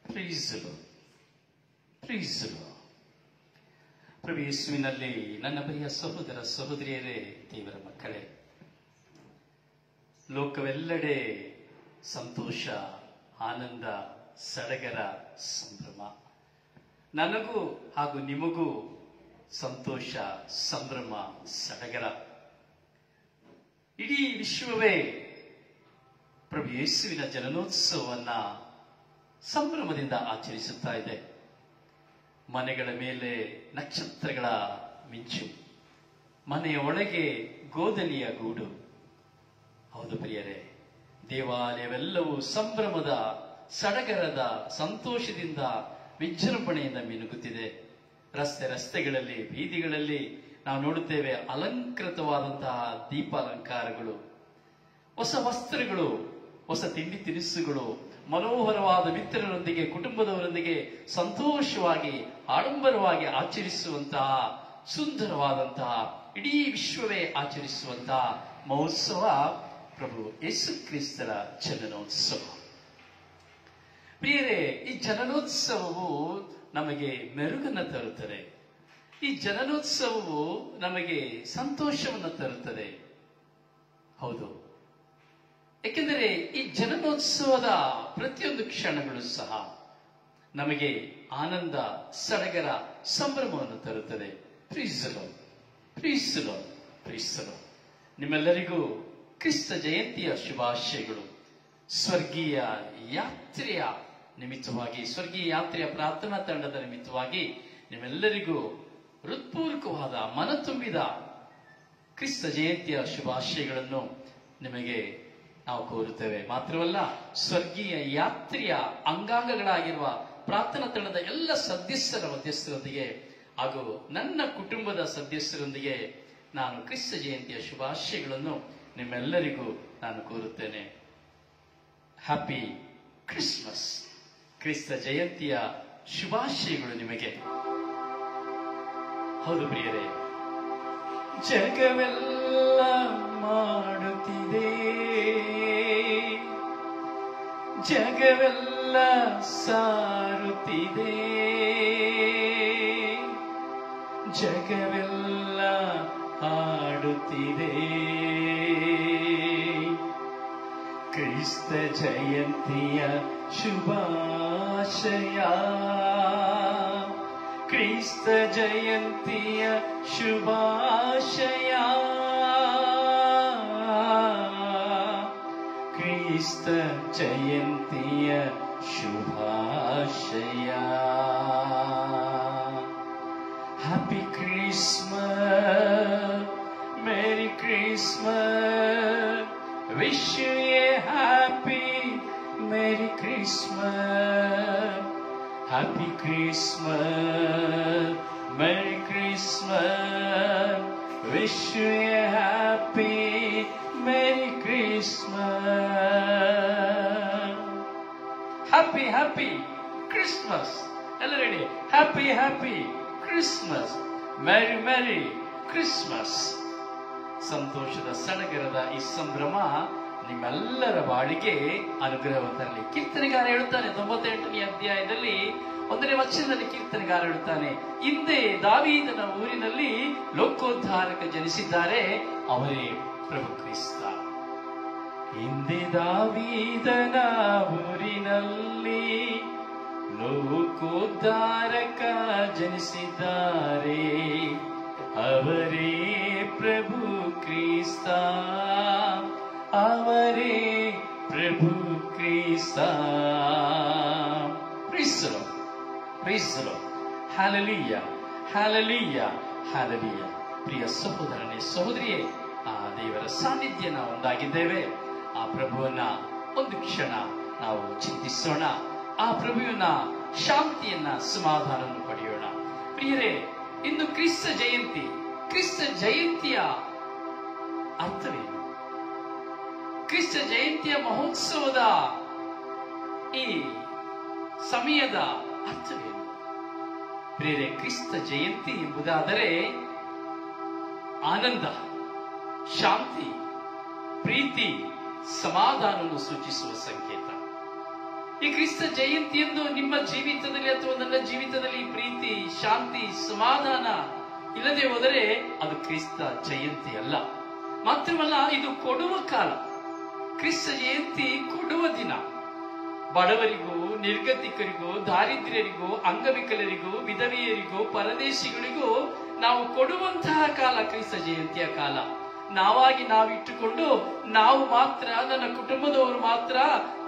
ಪ್ರೀಸಲು ಪ್ರೀಸಲು ಪ್ರಭು ಯೇಸುವಿನಲ್ಲಿ ನನ್ನ ಪ್ರಿಯ ಸಹೋದರ ಸಹೋದರಿಯರೇ, ದೇವರ ಮಕ್ಕಳೇ, ಲೋಕವೆಲ್ಲೆಡೆ ಸಂತೋಷ, ಆನಂದ, ಸಡಗರ, ಸಂಭ್ರಮ. ನನಗೂ ಹಾಗೂ ನಿಮಗೂ ಸಂತೋಷ, ಸಂಭ್ರಮ, ಸಡಗರ. ಇಡೀ ವಿಶ್ವವೇ ಪ್ರಭು ಯೇಸುವಿನ ಜನನೋತ್ಸವವನ್ನ ಸಂಭ್ರಮದಿಂದ ಆಚರಿಸುತ್ತಾ ಇದೆ. ಮನೆಗಳ ಮೇಲೆ ನಕ್ಷತ್ರಗಳ ಮಿಂಚು, ಮನೆಯ ಒಳಗೆ ಗೋಧಲಿಯ ಗೂಡು. ಹೌದು ಪ್ರಿಯರೇ, ದೇವಾಲಯವೆಲ್ಲವೂ ಸಂಭ್ರಮದ, ಸಡಗರದ, ಸಂತೋಷದಿಂದ, ವಿಜೃಂಭಣೆಯಿಂದ ಮಿನುಗುತ್ತಿದೆ. ರಸ್ತೆಗಳಲ್ಲಿ, ಬೀದಿಗಳಲ್ಲಿ ನಾವು ನೋಡುತ್ತೇವೆ ಅಲಂಕೃತವಾದಂತಹ ದೀಪಾಲಂಕಾರಗಳು, ಹೊಸ ವಸ್ತ್ರಗಳು, ಹೊಸ ತಿಂಡಿ ತಿನಿಸುಗಳು, ಮನೋಹರವಾದ ಮಿತ್ರರೊಂದಿಗೆ, ಕುಟುಂಬದವರೊಂದಿಗೆ ಸಂತೋಷವಾಗಿ, ಆಡಂಬರವಾಗಿ ಆಚರಿಸುವಂತಹ, ಸುಂದರವಾದಂತಹ, ಇಡೀ ವಿಶ್ವವೇ ಆಚರಿಸುವಂತಹ ಮಹೋತ್ಸವ ಪ್ರಭು ಯೇಸು ಕ್ರಿಸ್ತರ ಜನನೋತ್ಸವ. ಪ್ರಿಯರೇ, ಈ ಜನನೋತ್ಸವವು ನಮಗೆ ಮೆರುಗನ್ನು ತರುತ್ತದೆ. ಈ ಜನನೋತ್ಸವವು ನಮಗೆ ಸಂತೋಷವನ್ನು ತರುತ್ತದೆ. ಹೌದು, ಏಕೆಂದರೆ ಈ ಜನನೋತ್ಸವದ ಪ್ರತಿಯೊಂದು ಕ್ಷಣಗಳು ಸಹ ನಮಗೆ ಆನಂದ, ಸಡಗರ, ಸಂಭ್ರಮವನ್ನು ತರುತ್ತದೆ. ಪ್ರೀಸಲು ಪ್ರೀಸಲು ಪ್ರೀಸಲು. ನಿಮ್ಮೆಲ್ಲರಿಗೂ ಕ್ರಿಸ್ತ ಜಯಂತಿಯ ಶುಭಾಶಯಗಳು. ಸ್ವರ್ಗೀಯ ಯಾತ್ರೆಯ ನಿಮಿತ್ತವಾಗಿ, ಸ್ವರ್ಗೀಯ ಯಾತ್ರೆಯ ಪ್ರಾರ್ಥನಾ ತಂಡದ ನಿಮಿತ್ತವಾಗಿ ನಿಮ್ಮೆಲ್ಲರಿಗೂ ಹೃತ್ಪೂರ್ವಕವಾದ, ಮನ ತುಂಬಿದ ಕ್ರಿಸ್ತ ಜಯಂತಿಯ ಶುಭಾಶಯಗಳನ್ನು ನಿಮಗೆ ನಾವು ಕೋರುತ್ತೇವೆ. ಮಾತ್ರವಲ್ಲ, ಸ್ವರ್ಗೀಯ ಯಾತ್ರೆಯ ಅಂಗಾಂಗಗಳಾಗಿರುವ ಪ್ರಾರ್ಥನಾ ತಂಡದ ಎಲ್ಲ ಸದಸ್ಯರ ಮಧ್ಯಸ್ಥರೊಂದಿಗೆ ಹಾಗೂ ನನ್ನ ಕುಟುಂಬದ ಸದಸ್ಯರೊಂದಿಗೆ ನಾನು ಕ್ರಿಸ್ತ ಜಯಂತಿಯ ಶುಭಾಶಯಗಳನ್ನು ನಿಮ್ಮೆಲ್ಲರಿಗೂ ನಾನು ಕೋರುತ್ತೇನೆ. Happy Christmas. ಕ್ರಿಸ್ತ ಜಯಂತಿಯ ಶುಭಾಶಯಗಳು ನಿಮಗೆ. ಹೌದು ಪ್ರಿಯರೇ, ಜಗವೆಲ್ಲ ಮಾಡುತ್ತಿದೆ, ಜಗವೆಲ್ಲ ಸಾರುತ್ತಿದೆ, ಜಗವೆಲ್ಲ ಹಾಡುತ್ತಿದೆ. ಕ್ರಿಸ್ತ ಜಯಂತಿಯ ಶುಭಾಶಯ, ಕ್ರಿಸ್ತ ಜಯಂತಿಯ ಶುಭಾಶಯ, ಕ್ರಿಸ್ತ ಜಯಂತಿಯ ಶುಭಾಶಯ. Happy Christmas, merry Christmas, wish you a happy merry Christmas. Happy Christmas, Merry Christmas, wish you a happy Merry Christmas. Happy Christmas. All ready? Happy Christmas. Merry Christmas. ಸಂತೋಷದ ಸಡಗರದ ಈ ಸಂಭ್ರಮ ನಿಮ್ಮೆಲ್ಲರ ಬಾಳಿಗೆ ಅನುಗ್ರಹವನ್ನು ತರಲಿ. ಕೀರ್ತನೆಗಾರ ಹೇಳುತ್ತಾನೆ 98ನೇ ಅಧ್ಯಾಯದಲ್ಲಿ 1ನೇ ವಚನದಲ್ಲಿ ಕೀರ್ತನೆಗಾರ ಹೇಳುತ್ತಾನೆ, ಹಿಂದೆ ದಾವೀದನ ಊರಿನಲ್ಲಿ ಲೋಕೋದ್ಧಾರಕ ಜನಿಸಿದ್ದಾರೆ, ಅವರೇ ಪ್ರಭು ಕ್ರಿಸ್ತ. ಹಿಂದೆ ದಾವೀದನ ಊರಿನಲ್ಲಿ ಲೋಕೋದ್ಧಾರಕ ಜನಿಸಿದ್ದಾರೆ, ಅವರೇ ಪ್ರಭು ಕ್ರಿಸ್ತ, ಅವರೇ ಪ್ರಭು ಕ್ರಿಸ್ತ. ಪ್ರೀಸಲು ಪ್ರೀಸಲು, ಹಲ್ಲೆಲೂಯ ಹಲ್ಲೆಲೂಯ ಹಲ್ಲೆಲೂಯ. ಪ್ರಿಯ ಸಹೋದರನೇ, ಸಹೋದರಿಯೇ, ಆ ದೇವರ ಸಾನ್ನಿಧ್ಯ ನಾವು ಒಂದಾಗಿದ್ದೇವೆ. ಆ ಪ್ರಭುವನ್ನ ಒಂದು ಕ್ಷಣ ನಾವು ಚಿಂತಿಸೋಣ. ಆ ಪ್ರಭುವಿನ ಶಾಂತಿಯನ್ನ, ಸಮಾಧಾನವನ್ನು ಪಡೆಯೋಣ. ಪ್ರಿಯರೇ, ಇಂದು ಕ್ರಿಸ್ತ ಜಯಂತಿ. ಕ್ರಿಸ್ತ ಜಯಂತಿಯ ಅರ್ಥವೇನು? ಕ್ರಿಸ್ತ ಜಯಂತಿಯ ಮಹೋತ್ಸವದ ಈ ಸಮಯದ ಅರ್ಥವೇನು? ಪ್ರಿಯರೇ, ಕ್ರಿಸ್ತ ಜಯಂತಿ ಎಂಬುದಾದರೆ ಆನಂದ, ಶಾಂತಿ, ಪ್ರೀತಿ, ಸಮಾಧಾನವನ್ನು ಸೂಚಿಸುವ ಸಂಕೇತ. ಈ ಕ್ರಿಸ್ತ ಜಯಂತಿಯಂದು ನಿಮ್ಮ ಜೀವಿತದಲ್ಲಿ ಅಥವಾ ನನ್ನ ಜೀವಿತದಲ್ಲಿ ಪ್ರೀತಿ, ಶಾಂತಿ, ಸಮಾಧಾನ ಇಲ್ಲದೆ ಹೋದರೆ ಅದು ಕ್ರಿಸ್ತ ಜಯಂತಿ ಅಲ್ಲ. ಮಾತ್ರವಲ್ಲ, ಇದು ಕೊಡುವ ಕಾಲ. ಕ್ರಿಸ್ತ ಜಯಂತಿ ಕೊಡುವ ದಿನ. ಬಡವರಿಗೂ, ನಿರ್ಗತಿಕರಿಗೂ, ದಾರಿದ್ರ್ಯರಿಗೂ, ಅಂಗವಿಕಲರಿಗೂ, ವಿಧವೆಯರಿಗೂ, ಪರದೇಶಿಗಳಿಗೂ ನಾವು ಕೊಡುವಂತಹ ಕಾಲ ಕ್ರಿಸ್ತ ಜಯಂತಿಯ ಕಾಲ. ನಾವಾಗಿ ನಾವಿಟ್ಟುಕೊಂಡು ನಾವು ಮಾತ್ರ, ನನ್ನ ಕುಟುಂಬದವರು ಮಾತ್ರ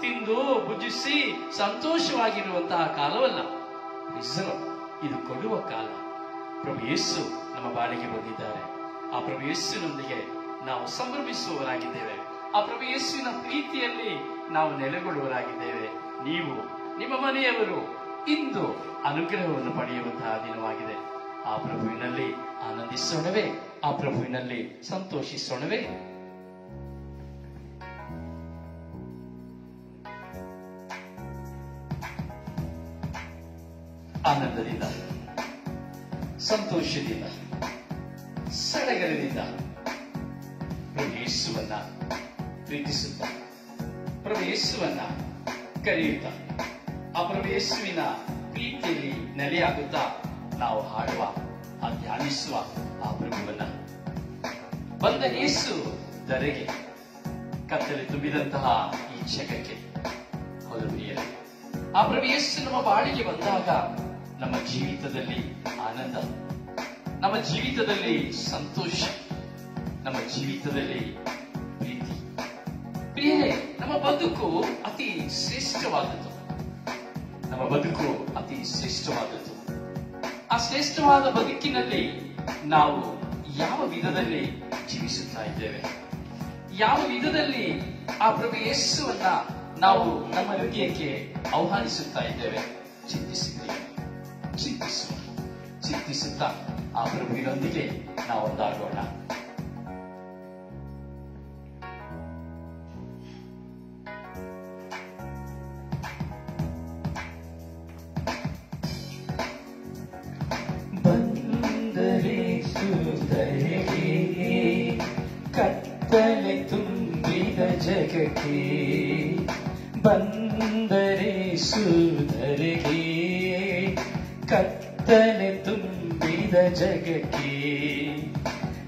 ತಿಂದು ಭುಜಿಸಿ ಸಂತೋಷವಾಗಿರುವಂತಹ ಕಾಲವಲ್ಲ. ಇದು ಕೊಡುವ ಕಾಲ. ಪ್ರಭು ಯೇಸು ನಮ್ಮ ಬಾಳಿಗೆ ಬಂದಿದ್ದಾರೆ. ಆ ಪ್ರಭು ಯೇಸುವಿನೊಂದಿಗೆ ನಾವು ಸಂಭ್ರಮಿಸುವವರಾಗಿದ್ದೇವೆ. ಆ ಪ್ರಭು ಯೇಸುವಿನ ಪ್ರೀತಿಯಲ್ಲಿ ನಾವು ನೆಲೆಗೊಳ್ಳುವವರಾಗಿದ್ದೇವೆ. ನೀವು, ನಿಮ್ಮ ಮನೆಯವರು ಇಂದು ಅನುಗ್ರಹವನ್ನು ಪಡೆಯುವಂತಹ ದಿನವಾಗಿದೆ. ಆ ಪ್ರಭುವಿನಲ್ಲಿ ಆನಂದಿಸೋಣವೇ? ಆ ಪ್ರಭುವಿನಲ್ಲಿ ಸಂತೋಷಿಸೋಣವೇ? ಆನಂದದಿಂದ, ಸಂತೋಷದಿಂದ, ಸಡಗರದಿಂದ ಪ್ರಭು ಯೇಸುವನ್ನ ಪ್ರೀತಿಸುತ್ತ, ಪ್ರಭು ಯೇಸುವನ್ನ ಕರೆಯುತ್ತ, ಆ ಪ್ರಭು ಯೇಸುವಿನ ಪ್ರೀತಿಯಲ್ಲಿ ನೆಲೆಯಾಗುತ್ತಾ ನಾವು ಹಾಡುವ, ಆ ಧ್ಯಾನಿಸುವ ಆ ಪ್ರಭುವನ್ನ. ಬಂದ ಯೇಸು ಧರೆಗೆ, ಕತ್ತಲೆ ತುಂಬಿದಂತಹ ಈ ಜಗಕ್ಕೆ. ಹೌದು ಪ್ರಿಯರೇ, ಆ ಪ್ರಭು ಯೇಸು ನಮ್ಮ ಬಾಳಿಗೆ ಬಂದಾಗ ನಮ್ಮ ಜೀವಿತದಲ್ಲಿ ಆನಂದ, ನಮ್ಮ ಜೀವಿತದಲ್ಲಿ ಸಂತೋಷ, ನಮ್ಮ ಜೀವಿತದಲ್ಲಿ ಪ್ರೀತಿ. ಪ್ರಿಯರೇ, ನಮ್ಮ ಬದುಕು ಅತಿ ಶ್ರೇಷ್ಠವಾದದ್ದು. ನಮ್ಮ ಬದುಕು ಅತಿ ಶ್ರೇಷ್ಠವಾದದ್ದು. ಆ ಶ್ರೇಷ್ಠವಾದ ಬದುಕಿನಲ್ಲಿ ನಾವು ಯಾವ ವಿಧದಲ್ಲಿ ಜೀವಿಸುತ್ತಾ ಇದ್ದೇವೆ? ಯಾವ ವಿಧದಲ್ಲಿ ಆ ಪ್ರಭು ಯೇಸುವನ್ನ ನಾವು ನಮ್ಮ ಹೃದಯಕ್ಕೆ ಆಹ್ವಾನಿಸುತ್ತಾ ಇದ್ದೇವೆ? ಚಿಂತಿಸುತ್ತಾ ಆ ಪ್ರಭುವಿನೊಂದಿಗೆ ನಾವು ಒಂದಾಗೋಣ. ಕತ್ತಲೆ ತುಂಬಿದ ಜಗಕ್ಕೆ ಬಂದರೆ ಸುಧರೆಗೆ, ಕತ್ತಲೆ ತುಂಬಿದ ಜಗಕ್ಕೆ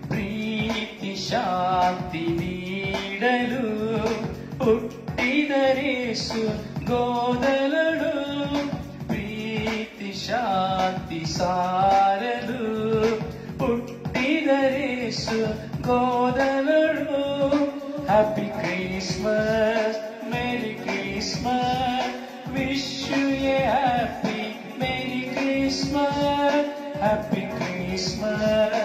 ಪ್ರೀತಿ ಶಾಂತಿ ನೀಡಲು ಹುಟ್ಟಿದರೆ ಗೋದಲಳು, ಪ್ರೀತಿ ಶಾಂತಿ ಸಾರಲು ಹುಟ್ಟಿದರೆ ಗೋದಲಳು. Happy Christmas, merry Christmas, wish you a happy merry Christmas. Happy Christmas,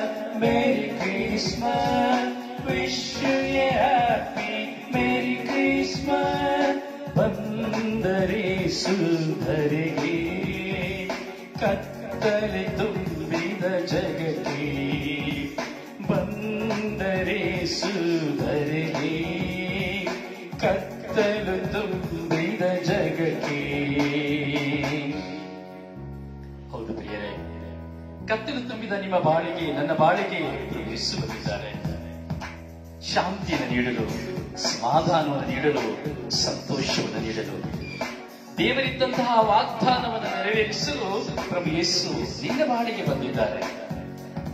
merry Christmas, wish you a happy merry Christmas. ಬಂದರೆ ಸುಧರೆಗೆ, ಕತ್ತಲೆ ತುಂಬಿದ ಜಗಕ್ಕೆ ಬಂದರೆ ಸುಧರೆಗೆ, ಕತ್ತಲು ತುಂಬಿದ ಜಗಕ್ಕೆ. ಹೌದು ಪ್ರಿಯರೇ, ಕತ್ತಲು ತುಂಬಿದ ನಿಮ್ಮ ಬಾಳಿಗೆ, ನನ್ನ ಬಾಳಿಗೆ ಯೇಸು ಬಂದಿದ್ದಾರೆ. ಶಾಂತಿಯನ್ನು ನೀಡಲು, ಸಮಾಧಾನವನ್ನು ನೀಡಲು, ಸಂತೋಷವನ್ನು ನೀಡಲು, ದೇವರಿದ್ದಂತಹ ವಾಗ್ದಾನವನ್ನು ನೆರವೇರಿಸಲು ಪ್ರಭು ಯೇಸು ನಿನ್ನ ಬಾಳಿಗೆ ಬಂದಿದ್ದಾರೆ.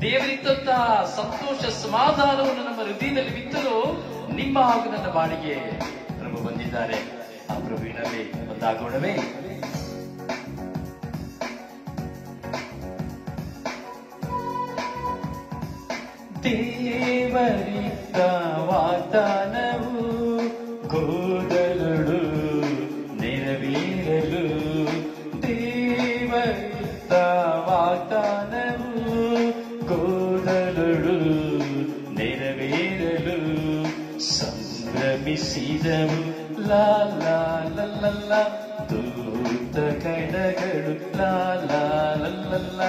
ದೇವರಿದ್ದಂತಹ ಸಂತೋಷ, ಸಮಾಧಾನವನ್ನು ನಮ್ಮ ಹೃದಯದಲ್ಲಿ ಬಿತ್ತಲು ನಿಮ್ಮ ಹಾಗೂ ನನ್ನ ಬಾಳಿಗೆ ಪ್ರಭು ಬಂದಿದ್ದಾರೆ. ಆ ಪ್ರಭುವಿನಲ್ಲಿ ಒಂದಾಗೋಣವೇ? ದೇವರಿದ್ದ ವಾಗ್ದಾನವು ಗೋದಲಳು ನೆರವೇರಲು, ದೇವರಿದ್ದ ವಾಗ್ದಾನವು ಗೋದಲಳು ನೆರವೇರಲು ಸಂಭ್ರಮಿಸಿದವು. ಲಾ ಲಾ ಲಲ್ಲ ದೂತ ಕಣಗಳು, ಲಾ ಲಾ ಲಲ್ಲ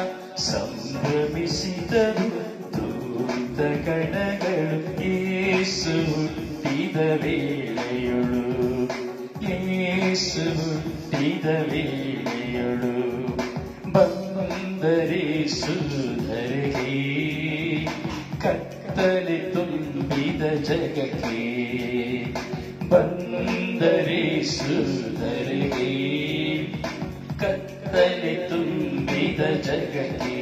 ಸಂಭ್ರಮಿಸಿದರು ದೂತ ಕಣಗಳು. ಯೇಸು ಹುಟ್ಟಿದ ವೇಳೆಯಳು, ಯೇಸು ಹುಟ್ಟಿದ ವೇಳೆಯಳು ಬಂದರೆ ಸುಧರೆಗೆ, ಕತ್ತಲೆ ತುಂಬಿದ ಜಗಕ್ಕೆ ಬಂದರೆ ಬಂದರೇಸುಧರೆಗೆ ಕತ್ತಲೆ ತುಂಬಿದ ಜಗಕ್ಕೆ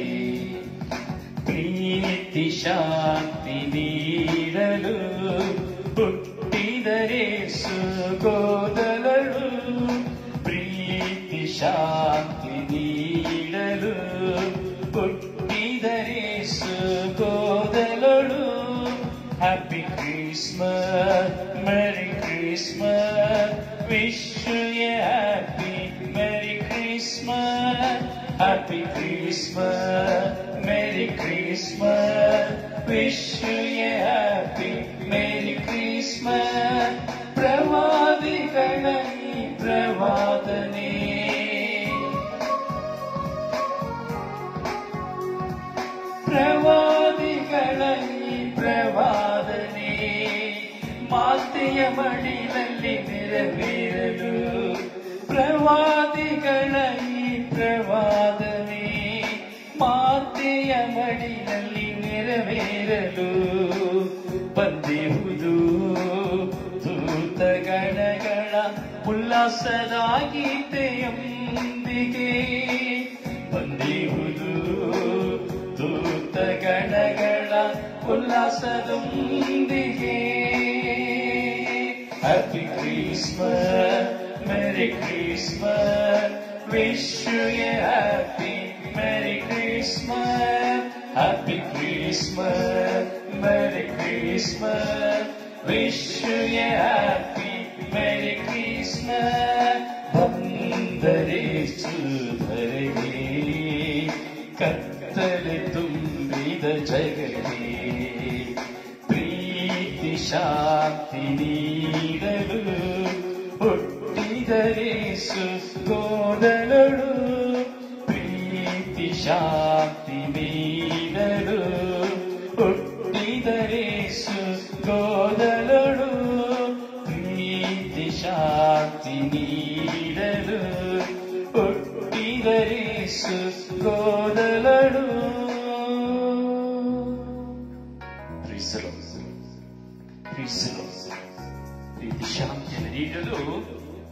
ಪ್ರೀತಿ ಶಾಂತಿ ನೀಡಲು ಹುಟ್ಟಿದರೇಸು ಗೋದಲಳು ಪ್ರೀತಿ ಶಾಂತಿ ನೀಡಲು ಹುಟ್ಟಿದರೇಸು ಗೋದಲಳು. Happy Christmas, merry Christmas, wish you a happy merry Christmas. Happy Christmas, merry Christmas, wish you a happy merry Christmas. ಪ್ರವಾದಿಗಳ ಈ ಪ್ರವಾದನೆ, ಪ್ರವಾದಿಗಳ ಈ ಪ್ರವಾದನೆ ಮಾತೆಯ ಮಡಿಲಲ್ಲಿ ನೆರವೇರಲು. ಪ್ರವಾದಿಗಳ ಈ ಪ್ರವಾದನೆ ಮಾತೆಯ ಮಡಿಲಲ್ಲಿ ನೆರವೇರಲು. ಬಂದಿರುವುದು ದೂತಗಣಗಳ ಉಲ್ಲಾಸದ ಗೀತೆಯೊಂದಿಗೆ. ಬಂದಿರುವುದು ದೂತಗಣಗಳ ಉಲ್ಲಾಸದೊಂದಿಗೆ. Happy Christmas, merry Christmas, wish you a happy merry Christmas. Happy Christmas, merry Christmas, wish you a happy merry Christmas. ಬಂದರೇಸುಧರೆಗೆ ಕತ್ತಲೆ ತುಂಬಿದ ಜಗಕ್ಕೆ ಪ್ರೀತಿ ಶಾಂತಿ ನೀಡಲು ಹುಟ್ಟಿದರೇಸು ಗೋದಲಳು ಪ್ರೀತಿ ಶಾಂತಿ ನೀಡಲು ಹುಟ್ಟಿದರೇಸು ಗೋದಲಳು ಪ್ರೀತಿ ಶಾಂತಿ ನೀಡಲು ಹುಟ್ಟಿದರೇಸು ಗೋದಲಳು. ಪ್ರೀತಿ ಶಾಂತಿಯನ್ನು ನೀಡಲು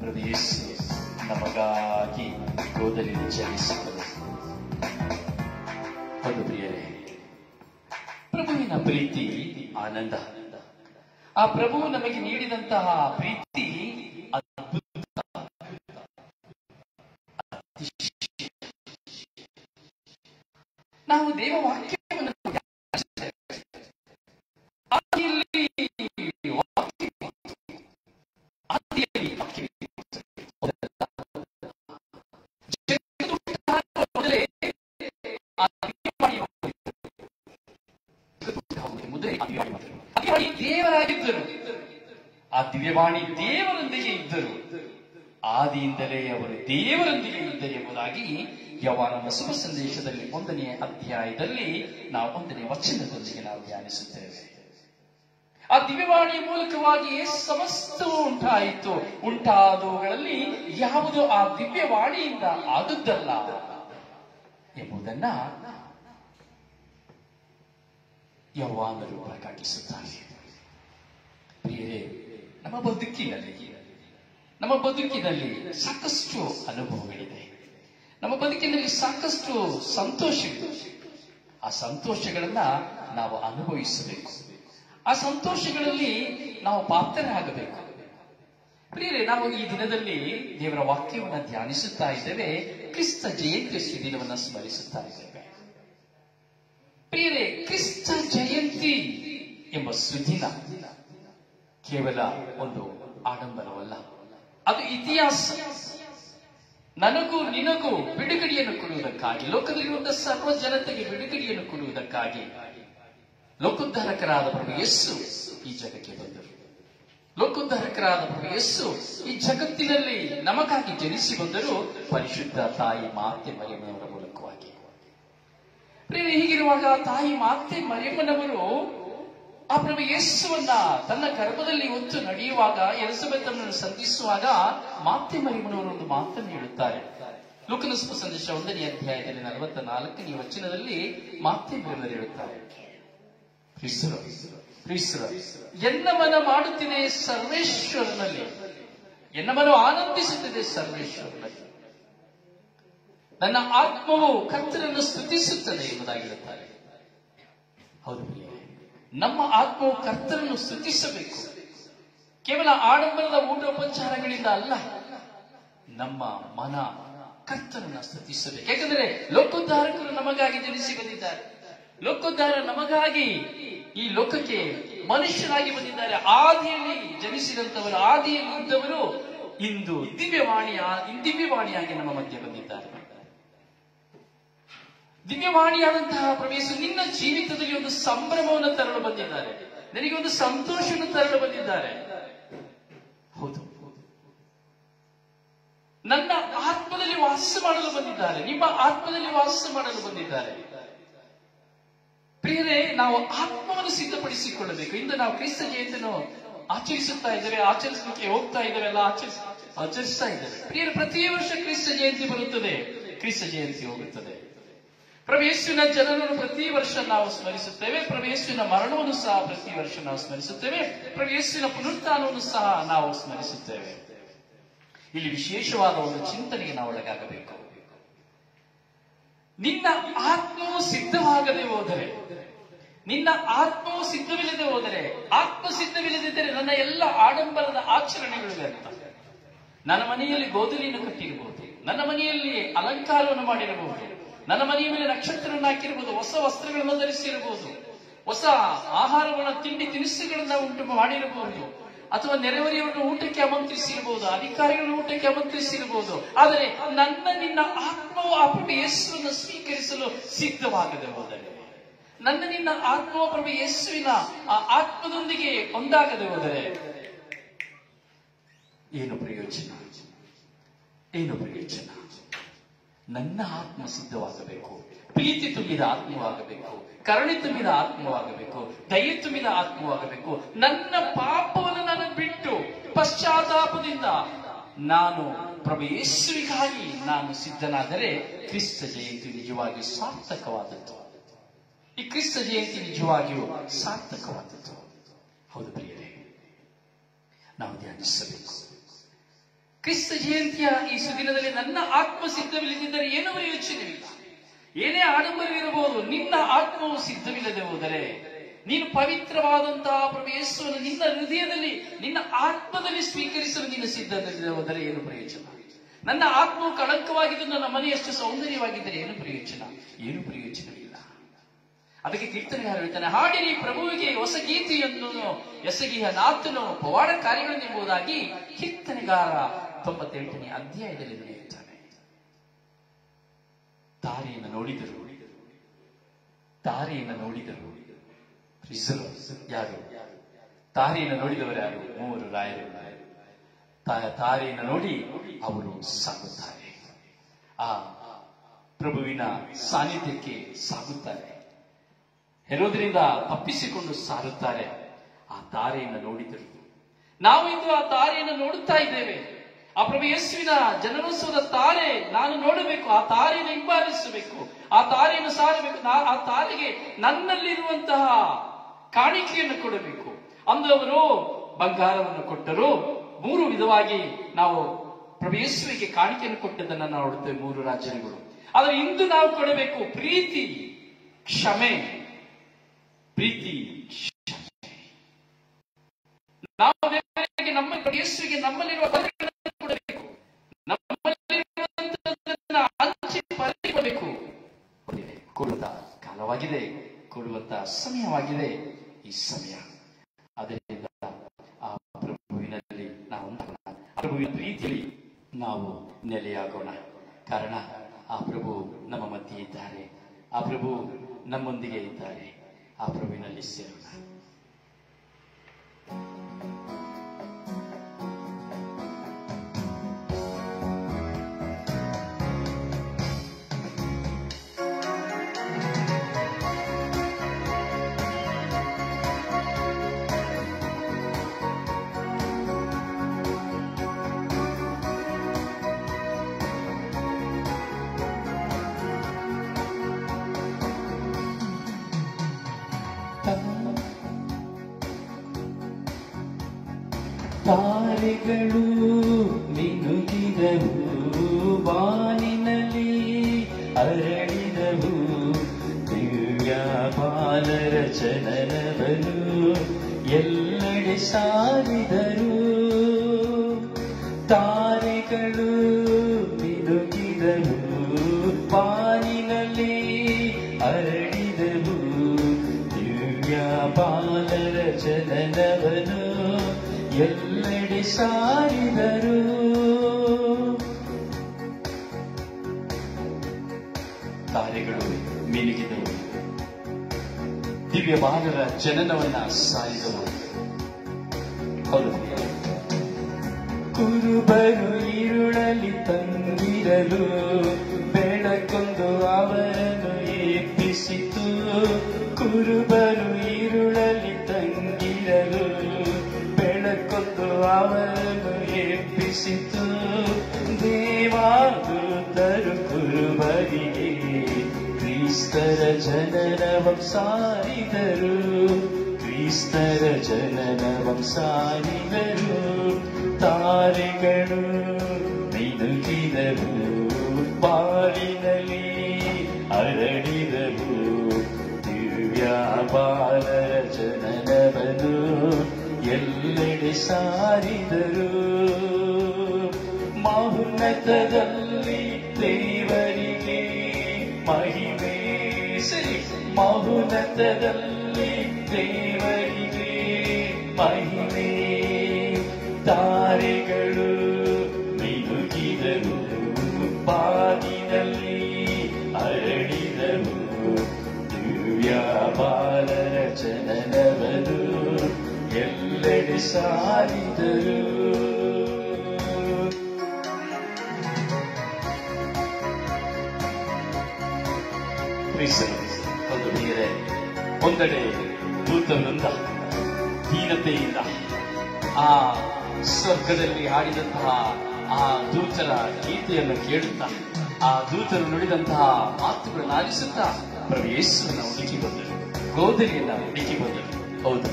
ಪ್ರಭು ಯೇಸು ನಮಗಾಗಿ ಗೋದಲಿನ ಜನಿಸಿದರು. ಹೌದು ಪ್ರಿಯರೇ, ಪ್ರಭುವಿನ ಪ್ರೀತಿ ಆನಂದ. ಆ ಪ್ರಭು ನಮಗೆ ನೀಡಿದಂತಹ ಪ್ರೀತಿ ಅದ್ಭುತ. ನಾವು ದೇವ ವಾಕ್ಯವನ್ನು ದೇವರಾಗಿದ್ದರು. ಆ ದಿವ್ಯವಾಣಿ ದೇವರೊಂದಿಗೆ ಇದ್ದರು. ಆದಿಯಿಂದಲೇ ಅವರು ದೇವರೊಂದಿಗೆ ಇದ್ದರು ಎಂಬುದಾಗಿ ಯೋಹಾನನ ಶುಭ ಸಂದೇಶದಲ್ಲಿ 1ನೇ ಅಧ್ಯಾಯದಲ್ಲಿ ನಾವು 1ನೇ ವಚನದೊಂದಿಗೆ ನಾವು ಧ್ಯಾನಿಸುತ್ತೇವೆ. ಆ ದಿವ್ಯವಾಣಿಯ ಮೂಲಕವಾಗಿ ಸಮಸ್ತವೂ ಉಂಟಾಯಿತು. ಉಂಟಾದವುಗಳಲ್ಲಿ ಯಾವುದು ಆ ದಿವ್ಯವಾಣಿಯಿಂದ ಆದುದಲ್ಲ ಎಂಬುದನ್ನ ಯೋಹಾನರು ಪ್ರಕಟಿಸುತ್ತಾರೆ. ಪ್ರಿಯರೇ, ನಮ್ಮ ಬದುಕಿನಲ್ಲಿ ಸಾಕಷ್ಟು ಅನುಭವಗಳಿದೆ. ನಮ್ಮ ಬದುಕಿನಲ್ಲಿ ಸಾಕಷ್ಟು ಸಂತೋಷಗಳು. ಆ ಸಂತೋಷಗಳನ್ನ ನಾವು ಅನುಭವಿಸಬೇಕು. ಆ ಸಂತೋಷಗಳಲ್ಲಿ ನಾವು ಪಾತ್ರರಾಗಬೇಕು. ಪ್ರಿಯರೇ, ನಾವು ಈ ದಿನದಲ್ಲಿ ದೇವರ ವಾಕ್ಯವನ್ನು ಧ್ಯಾನಿಸುತ್ತಾ ಇದ್ದೇವೆ. ಕ್ರಿಸ್ತ ಜಯಂತಿ ದಿನವನ್ನು ಸ್ಮರಿಸುತ್ತಾ ಇದ್ದೇವೆ. ಪ್ರಿಯರೇ, ಕ್ರಿಸ್ತ ಜಯಂತಿ ಎಂಬ ಸುದಿನ ಕೇವಲ ಒಂದು ಆಡಂಬರವಲ್ಲ, ಅದು ಇತಿಹಾಸ. ನನಗೂ ನಿನಗೂ ಬಿಡುಗಡೆಯನ್ನು ಕೊಡುವುದಕ್ಕಾಗಿ, ಲೋಕದಲ್ಲಿರುವಂತಹ ಸರ್ವ ಜನತೆಗೆ ಬಿಡುಗಡೆಯನ್ನು ಕೊಡುವುದಕ್ಕಾಗಿ ಲೋಕೋದ್ಧಾರಕರಾದ ಪ್ರಭು ಯೇಸು ಈ ಜಗಕ್ಕೆ ಬಂದರು. ಲೋಕೋದ್ಧಾರಕರಾದ ಪ್ರಭು ಯೇಸು ಈ ಜಗತ್ತಿನಲ್ಲಿ ನಮಗಾಗಿ ಜನಿಸಿ ಬಂದರು, ಪರಿಶುದ್ಧ ತಾಯಿ ಮಾತೆ ಮರಿಯಮ್ಮನವರ ಮೂಲಕವಾಗಿ. ಪ್ರಿಯರೇ, ಹೀಗಿರುವಾಗ ತಾಯಿ ಮಾತೆ ಮರಿಯಮ್ಮನವರು ಆ ಪ್ರಭು ಯೇಸುವನ್ನ ತನ್ನ ಗರ್ಭದಲ್ಲಿ ಹೊತ್ತು ನಡೆಯುವಾಗ, ಎಲಿಸಬೆತ್ತನನ್ನು ಸಂಧಿಸುವಾಗ ಮಾತೆ ಮರಿಯಮ್ಮನವರು ಒಂದು ಮಾತನ್ನು ಹೇಳುತ್ತಾರೆ. ಲೂಕನ ಶುಭ ಸಂದೇಶ 1ನೇ ಅಧ್ಯಾಯದಲ್ಲಿ 44ನೇ ವಚನದಲ್ಲಿ ಮಾತೆ ಮರಿಯಮ್ಮನವರು ಹೇಳುತ್ತಾರೆ, ಕ್ರಿಸ್ತರು ಎಲ್ಲವನ್ನ ಮಾಡುತ್ತಿದೆ ಸರ್ವೇಶ್ವರನಲ್ಲಿ, ಎನ್ನ ಮನವು ಆನಂದಿಸುತ್ತದೆ ಸರ್ವೇಶ್ವರನಲ್ಲಿ. ನನ್ನ ಆತ್ಮವು ಕರ್ತನನ್ನು ಸ್ತುತಿಸುತ್ತದೆ ಎಂಬುದಾಗಿರುತ್ತಾರೆ. ಹೌದು ಪ್ರಿಯರೇ, ನಮ್ಮ ಆತ್ಮವು ಕರ್ತನನ್ನು ಸ್ತುತಿಸಬೇಕು. ಕೇವಲ ಆಡಂಬರದ ಊಟೋಪಚಾರಗಳಿಂದ ಅಲ್ಲ, ನಮ್ಮ ಮನ ಕರ್ತನನ್ನ ಸ್ತುತಿಸಬೇಕು. ಯಾಕಂದರೆ ಲೋಕೋದ್ಧಾರಕರು ನಮಗಾಗಿ ಜನಿಸಿ ಬಂದಿದ್ದಾರೆ. ಲೋಕೋದ್ಧಾರ ನಮಗಾಗಿ ಈ ಲೋಕಕ್ಕೆ ಮನುಷ್ಯರಾಗಿ ಬಂದಿದ್ದಾರೆ. ಆದಿಯಲ್ಲಿ ಜನಿಸಿದಂತವರು, ಆದಿಯಲ್ಲಿ ಇದ್ದವರು ಇಂದು ದಿವ್ಯವಾಣಿಯಾಗಿ ನಮ್ಮ ಮಧ್ಯೆ ಬಂದಿದ್ದಾರೆ. ದಿವ್ಯವಾಣಿಯಾದಂತಹ ಪ್ರವೇಶ ನಿನ್ನ ಜೀವಿತದಲ್ಲಿ ಒಂದು ಸಂಭ್ರಮವನ್ನು ತರಲು ಬಂದಿದ್ದಾರೆ. ನನಗೆ ಒಂದು ಸಂತೋಷವನ್ನು ತರಲು ಬಂದಿದ್ದಾರೆ. ಹೌದು, ನನ್ನ ಆತ್ಮದಲ್ಲಿ ವಾಸ ಮಾಡಲು ಬಂದಿದ್ದಾರೆ. ನಿಮ್ಮ ಆತ್ಮದಲ್ಲಿ ವಾಸ ಮಾಡಲು ಬಂದಿದ್ದಾರೆ. ಪ್ರಿಯರೇ, ನಾವು ಆತ್ಮವನ್ನು ಸಿದ್ಧಪಡಿಸಿಕೊಳ್ಳಬೇಕು. ಇಂದು ನಾವು ಕ್ರಿಸ್ತ ಜಯಂತಿಯನ್ನು ಆಚರಿಸುತ್ತಾ ಇದ್ದೇವೆ, ಆಚರಿಸಲಿಕ್ಕೆ ಹೋಗ್ತಾ ಇದ್ದೇವೆ, ಎಲ್ಲ ಆಚರಿಸ್ತಾ ಇದ್ದೇವೆ. ಪ್ರಿಯರೇ, ಪ್ರತಿ ವರ್ಷ ಕ್ರಿಸ್ತ ಜಯಂತಿ ಬರುತ್ತದೆ, ಕ್ರಿಸ್ತ ಜಯಂತಿ ಹೋಗುತ್ತದೆ. ಪ್ರಭು ಯೇಸುವಿನ ಜನನವನ್ನು ಪ್ರತಿ ವರ್ಷ ನಾವು ಸ್ಮರಿಸುತ್ತೇವೆ. ಪ್ರಭು ಯೇಸುವಿನ ಮರಣವನ್ನು ಸಹ ಪ್ರತಿ ವರ್ಷ ನಾವು ಸ್ಮರಿಸುತ್ತೇವೆ. ಪ್ರಭು ಯೇಸುವಿನ ಪುನರುತ್ಥಾನವನ್ನು ಸಹ ನಾವು ಸ್ಮರಿಸುತ್ತೇವೆ. ಇಲ್ಲಿ ವಿಶೇಷವಾದ ಒಂದು ಚಿಂತನೆಗೆ ನಾವು ಒಳಗಾಗಬೇಕು. ನಿನ್ನ ಆತ್ಮವು ಸಿದ್ಧವಾಗದೆ ಹೋದರೆ, ನಿನ್ನ ಆತ್ಮವು ಸಿದ್ಧವಿಲ್ಲದೆ ಹೋದರೆ, ಆತ್ಮ ಸಿದ್ಧವಿಲ್ಲದಿದ್ದರೆ ನನ್ನ ಎಲ್ಲ ಆಡಂಬರದ ಆಚರಣೆಗಳು ವ್ಯರ್ಥ. ನನ್ನ ಮನೆಯಲ್ಲಿ ಗೋಧಲಿಯನ್ನು ಕಟ್ಟಿರಬಹುದು, ನನ್ನ ಮನೆಯಲ್ಲಿ ಅಲಂಕಾರವನ್ನು ಮಾಡಿರಬಹುದು, ನನ್ನ ಮನೆಯ ಮೇಲೆ ನಕ್ಷತ್ರವನ್ನು ಹಾಕಿರಬಹುದು, ಹೊಸ ವಸ್ತ್ರಗಳನ್ನು ಧರಿಸಿರಬಹುದು, ಹೊಸ ಆಹಾರವನ್ನು ತಿಂಡಿ ತಿನಿಸುಗಳನ್ನ ಉಂಟು ಮಾಡಿರಬಹುದು, ಅಥವಾ ನೆರೆಹೊರೆಯವರನ್ನು ಊಟಕ್ಕೆ ಆಮಂತ್ರಿಸಿರಬಹುದು, ಅಧಿಕಾರಿಗಳನ್ನು ಊಟಕ್ಕೆ ಆಮಂತ್ರಿಸಿರಬಹುದು. ಆದರೆ ನಿನ್ನ ಆತ್ಮವು ಆ ಪ್ರಭು ಯೇಸುವನ್ನು ಸ್ವೀಕರಿಸಲು ಸಿದ್ಧವಾಗದೆ ಹೋದರೆ, ನಿನ್ನ ಆತ್ಮವು ಪ್ರಭು ಯೇಸುವಿನ ಆ ಆತ್ಮದೊಂದಿಗೆ ಒಂದಾಗದೆ ಹೋದರೆ ಏನು ಪ್ರಯೋಜನ? ಏನು ಪ್ರಯೋಜನ? ನನ್ನ ಆತ್ಮ ಸಿದ್ಧವಾಗಬೇಕು, ಪ್ರೀತಿ ತುಂಬಿದ ಆತ್ಮವಾಗಬೇಕು, ಕರುಣೆ ತುಂಬಿದ ಆತ್ಮವಾಗಬೇಕು, ದಯೆ ತುಂಬಿದ ಆತ್ಮವಾಗಬೇಕು. ನನ್ನ ಪಾಪವನ್ನು ನಾನು ಬಿಟ್ಟು ಪಶ್ಚಾತ್ತಾಪದಿಂದ ನಾನು ಪ್ರಭು ಯೇಸುವಿಗಾಗಿ ನಾನು ಸಿದ್ಧನಾದರೆ ಕ್ರಿಸ್ತ ಜಯಂತಿ ನಿಜವಾಗಿಯೂ ಸಾರ್ಥಕವಾದದ್ದು. ಈ ಕ್ರಿಸ್ತ ಜಯಂತಿ ನಿಜವಾಗಿಯೂ ಸಾರ್ಥಕವಾದದ್ದು. ಹೌದು ಪ್ರಿಯರೇ, ನಾವು ಧ್ಯಾನಿಸಬೇಕು. ಕ್ರಿಸ್ತ ಜಯಂತಿಯ ಈ ಸುದಿನದಲ್ಲಿ ನನ್ನ ಆತ್ಮ ಸಿದ್ಧವಿಲ್ಲದಿದ್ದರೆ ಏನೂ ಪ್ರಯೋಜನವಿಲ್ಲ. ಏನೇ ಆಡಂಬರವಿರಬಹುದು, ನಿನ್ನ ಆತ್ಮವು ಸಿದ್ಧವಿಲ್ಲದೆ ಹೋದರೆ, ನೀನು ಪವಿತ್ರವಾದಂತಹ ಪ್ರಭು ಯೇಸುವನ್ನು ನಿನ್ನ ಹೃದಯದಲ್ಲಿ, ನಿನ್ನ ಆತ್ಮದಲ್ಲಿ ಸ್ವೀಕರಿಸಲು ನೀನು ಸಿದ್ಧವಿಲ್ಲದೆ ಹೋದರೆ ಏನು ಪ್ರಯೋಜನ? ನನ್ನ ಆತ್ಮವು ಕಳಂಕವಾಗಿದ್ದು ನನ್ನ ಮನೆಯಷ್ಟು ಸೌಂದರ್ಯವಾಗಿದ್ದರೆ ಏನು ಪ್ರಯೋಜನ? ಏನು ಪ್ರಯೋಜನವಿಲ್ಲ. ಅದಕ್ಕೆ ಕೀರ್ತನೆಗಾರ ಹೇಳ್ತಾನೆ, ಹಾಡಿರಿ ಪ್ರಭುವಿಗೆ ಹೊಸ ಗೀತೆಯನ್ನು ಎಸಗಿಯ ನಾಥನು ಪವಾಡ ಕಾರ್ಯಗಳನ್ನು ಎಂಬುದಾಗಿ ಕೀರ್ತನೆಗಾರ 98ನೇ ಅಧ್ಯಾಯದಲ್ಲಿ ನಡೆಯುತ್ತಾನೆ. ತಾರೆಯನ್ನು ನೋಡಿದರು, ತಾರೆಯನ್ನು ನೋಡಿದರು. ಯಾರು ತಾರೆಯನ್ನು ನೋಡಿದವರು? ಯಾರು? 3 ರಾಯರು. ತಾರೆಯನ್ನು ನೋಡಿ ಅವರು ಸಾಗುತ್ತಾರೆ, ಆ ಪ್ರಭುವಿನ ಸಾನ್ನಿಧ್ಯಕ್ಕೆ ಸಾಗುತ್ತಾರೆ. ಹೆರೋದರಿಂದ ತಪ್ಪಿಸಿಕೊಂಡು ಸಾರುತ್ತಾರೆ. ಆ ತಾರೆಯನ್ನು ನೋಡಿದರು. ನಾವು ಇಂದು ಆ ತಾರೆಯನ್ನು ನೋಡುತ್ತಾ ಇದ್ದೇವೆ. ಆ ಪ್ರಭು ಯೇಸುವಿನ ಜನನೋತ್ಸವದ ತಾರೆ ನಾನು ನೋಡಬೇಕು, ಆ ತಾರೆಯನ್ನು ಹಿಂಬಾಲಿಸಬೇಕು, ಆ ತಾರೆಯನ್ನು ಸಾರಬೇಕು, ಆ ತಾರೆಗೆ ನನ್ನಲ್ಲಿರುವಂತಹ ಕಾಣಿಕೆಯನ್ನು ಕೊಡಬೇಕು. ಅಂದವರು ಬಂಗಾರವನ್ನು ಕೊಟ್ಟರು. 3 ವಿಧವಾಗಿ ನಾವು ಪ್ರಭು ಯೇಸುವಿಗೆ ಕಾಣಿಕೆಯನ್ನು ಕೊಟ್ಟದನ್ನು ನಾವು ನೋಡುತ್ತೇವೆ, 3 ರಾಜ್ಯಗಳು. ಆದರೆ ಇಂದು ನಾವು ಕೊಡಬೇಕು ಪ್ರೀತಿ, ಕ್ಷಮೆ. ಪ್ರೀತಿ, ನಾವು ದೇವರಿಗೆ, ನಮ್ಮ ಯೇಸುವಿಗೆ ನಮ್ಮಲ್ಲಿರುವ ಕೊಡಬೇಕು, ನಮ್ಮಲ್ಲಿರುವಂತಹದನ್ನ ಹಂಚಿ ಪರಿಬೇಕು. ಕೊಡುವ ಕಾಲವಾಗಿದೆ, ಕೊಡುವಂತಹ ಸಮಯವಾಗಿದೆ ಈ ಸಮಯ. ಅದರಿಂದ ಆ ಪ್ರಭುವಿನಲ್ಲಿ ನಾವು ಪ್ರಭುವಿನ ಪ್ರೀತಿಯಲ್ಲಿ ನಾವು ನೆಲೆಯಾಗೋಣ. ಕಾರಣ ಆ ಪ್ರಭು ನಮ್ಮ ಮಧ್ಯೆ ಇದ್ದಾರೆ, ಆ ಪ್ರಭು ನಮ್ಮೊಂದಿಗೆ ಇದ್ದಾರೆ. ಆ ಪ್ರಭುವಿನಲ್ಲಿ ಸೇರೋಣ. ತಾರೆಗಳು ಅರಳಿದವು ಬಾನಿನಲ್ಲಿ ಅರಳಿದವು ದಿವ್ಯ ಬಾಲರ ಜನನವನು ಎಲ್ಲೆಡೆ ಸಾರಿದರು. ತಾರೆಗಳು ಮಿನುಗಿದವು ಬಾನಿನಲ್ಲಿ ಅರಳಿದವು ದಿವ್ಯ ಬಾಲರ ಜನನವನು ಎಲ್ಲೆಡೆ ಸಾರಿದರು. ತಾರೆಗಳು ಮಿನುಗಿದವು ದಿವ್ಯ ಬಾಲರ ಜನನವನ್ನ ಸಾರಿದವು. ಹೌದು, ಕುರುಬರು ಇರುಳಲ್ಲಿ ತಂಗಿರಲು ಬೆಳಕೊಂದು ಅವರನ್ನು ಎಬ್ಬಿಸಿತು. ಕುರುಬರು ಇರುಳಲ್ಲಿ ತಂಗಿರಲು ಬೆಳಕೊಂದು ಅವರನ್ನು ಎಬ್ಬಿಸಿತು. ದೇವಾದೂತರು ಕುರುಬರಿಗೆ ಕ್ರಿಸ್ತರ ಜನನವಂ ಸಾರಿದರು. ಕ್ರಿಸ್ತರ ಜನನವಂ ಸಾರಿದರು. ತಾರೆಗಳು ಮಿನುಗಿದವು ಬಾಳಿನಲ್ಲಿ ಅರಳಿದವು ದಿವ್ಯ ಬಾಲರ ಜನನವನು ಎಲ್ಲೆಡೆ ಸಾರಿದರು. ಮಹೋನ್ನತದಲ್ಲಿ ದೇವರಿಗೆ ಮಹಿಮೆ ಸರಿ. ಮಹೋನ್ನತದಲ್ಲಿ ದೇವರಿಗೆ ಮಹಿಮೆ. ತಾರೆಗಳು ಮಿನುಗಿದವು ಬಾನಿನಲ್ಲಿ ಅರಳಿದವು ದಿವ್ಯ ಬಾಲರ ಜನನವನು ಎಲ್ಲೆಡೆ ಸಾರಿದರು. ಒಂದು ನೀರೇ ಒಂದೆಡೆ ದೂತವೃಂದ ದೀನತೆಯಿಂದ ಆ ಸ್ವರ್ಗದಲ್ಲಿ ಹಾಡಿದಂತಹ ಆ ದೂತರ ಗೀತೆಯನ್ನು ಕೇಳುತ್ತಾ ಆ ದೂತರು ನುಡಿದಂತಹ ಮಾತುಗಳನ್ನು ಆಲಿಸುತ್ತಾ ಪ್ರಭು ಯೇಸುವನ್ನು ಹುಡುಕಿ ಬಂದರು. ಗೋದಲಿಯನ್ನ ಹುಡುಕಿ ಬಂದರು. ಹೌದು,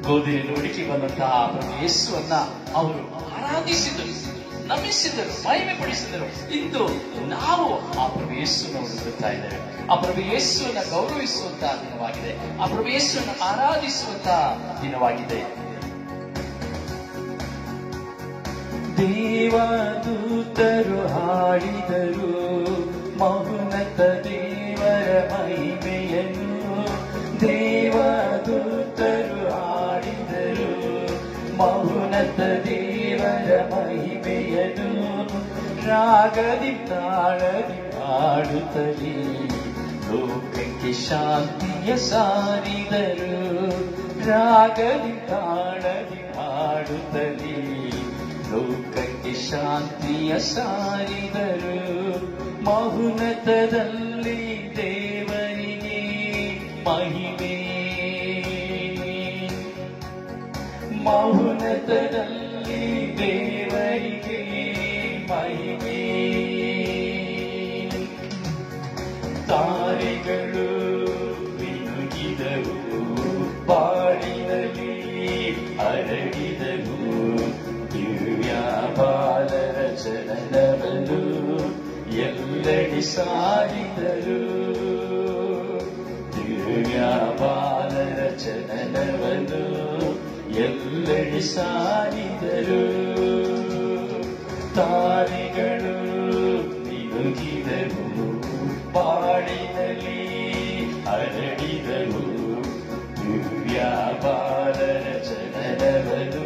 ಗೋದಲಿಯನ್ನು ಹುಡುಕಿ ಬಂದಂತಹ ಪ್ರಭು ಯೇಸುವನ್ನ ಅವರು ಆರಾಧಿಸಿದರು, ನಮಿಸಿದರು, ಮಹಿಮೆ ಪಡಿಸಿದರು. ಇಂದು ನಾವು ಆ ಪ್ರಭು ಯೇಸುವನ್ನು ಹುಡುಕುತ್ತಾ ಇದ್ದೇವೆ. ಆ ಪ್ರಭು ಯೇಸುವನ್ನು ಗೌರವಿಸುವಂತಹ ದಿನವಾಗಿದೆ. ಆ ಪ್ರಭು ಯೇಸುವನ್ನು ಆರಾಧಿಸುವಂತಹ ದಿನವಾಗಿದೆ. ದೇವದೂತರು ಹಾಡಿದರು ಮಹೋನ್ನತ ದೇವರ ಮಹಿಮೆಯನ್ನು. ದೇವದೂತರು ಹಾಡಿದರು ಮಹೋನ್ನತ ದೇವರ ಮಹಿಮೆಯನ್ನು. ರಾಗದಿ ತಾಳದಿ ಹಾಡುತ್ತಲೇ ಲೋಕಕ್ಕೆ ಶಾಂತಿಯ ಸಾರಿದರು. ರಾಗದಿ ತಾಳದಿ ಹಾಡುತ್ತಲೇ ಲೋಕಕ್ಕೆ ಶಾಂತಿಯ ಸಾರಿದರು. ಮಹೋನ್ನತದಲ್ಲಿ ದೇವರಿಗೆ ಮಹಿಮೆ. ಮಹೋನ್ನತದಲ್ಲಿ ದೇವರಿಗೆ ಮಹಿಮೆ. ತಾರೆಗಳು ಮಿನುಗಿದವು ಬಾಳಿನಲ್ಲಿ ಅರಳಿದವು ದಿವ್ಯ ಬಾಲರ ಜನನವನು ಎಲ್ಲೆಡೆ ಸಾರಿದರು. ದಿವ್ಯ ಬಾಲರ ಜನನವನು ಎಲ್ಲೆಡೆ ಸಾರಿದರು. ತಾರೆಗಳು ಮಿನುಗಿದವು ಬಾಳಿನಲ್ಲಿ ಅರಳಿದವು ದಿವ್ಯ ಬಾಲರ ಜನನವನು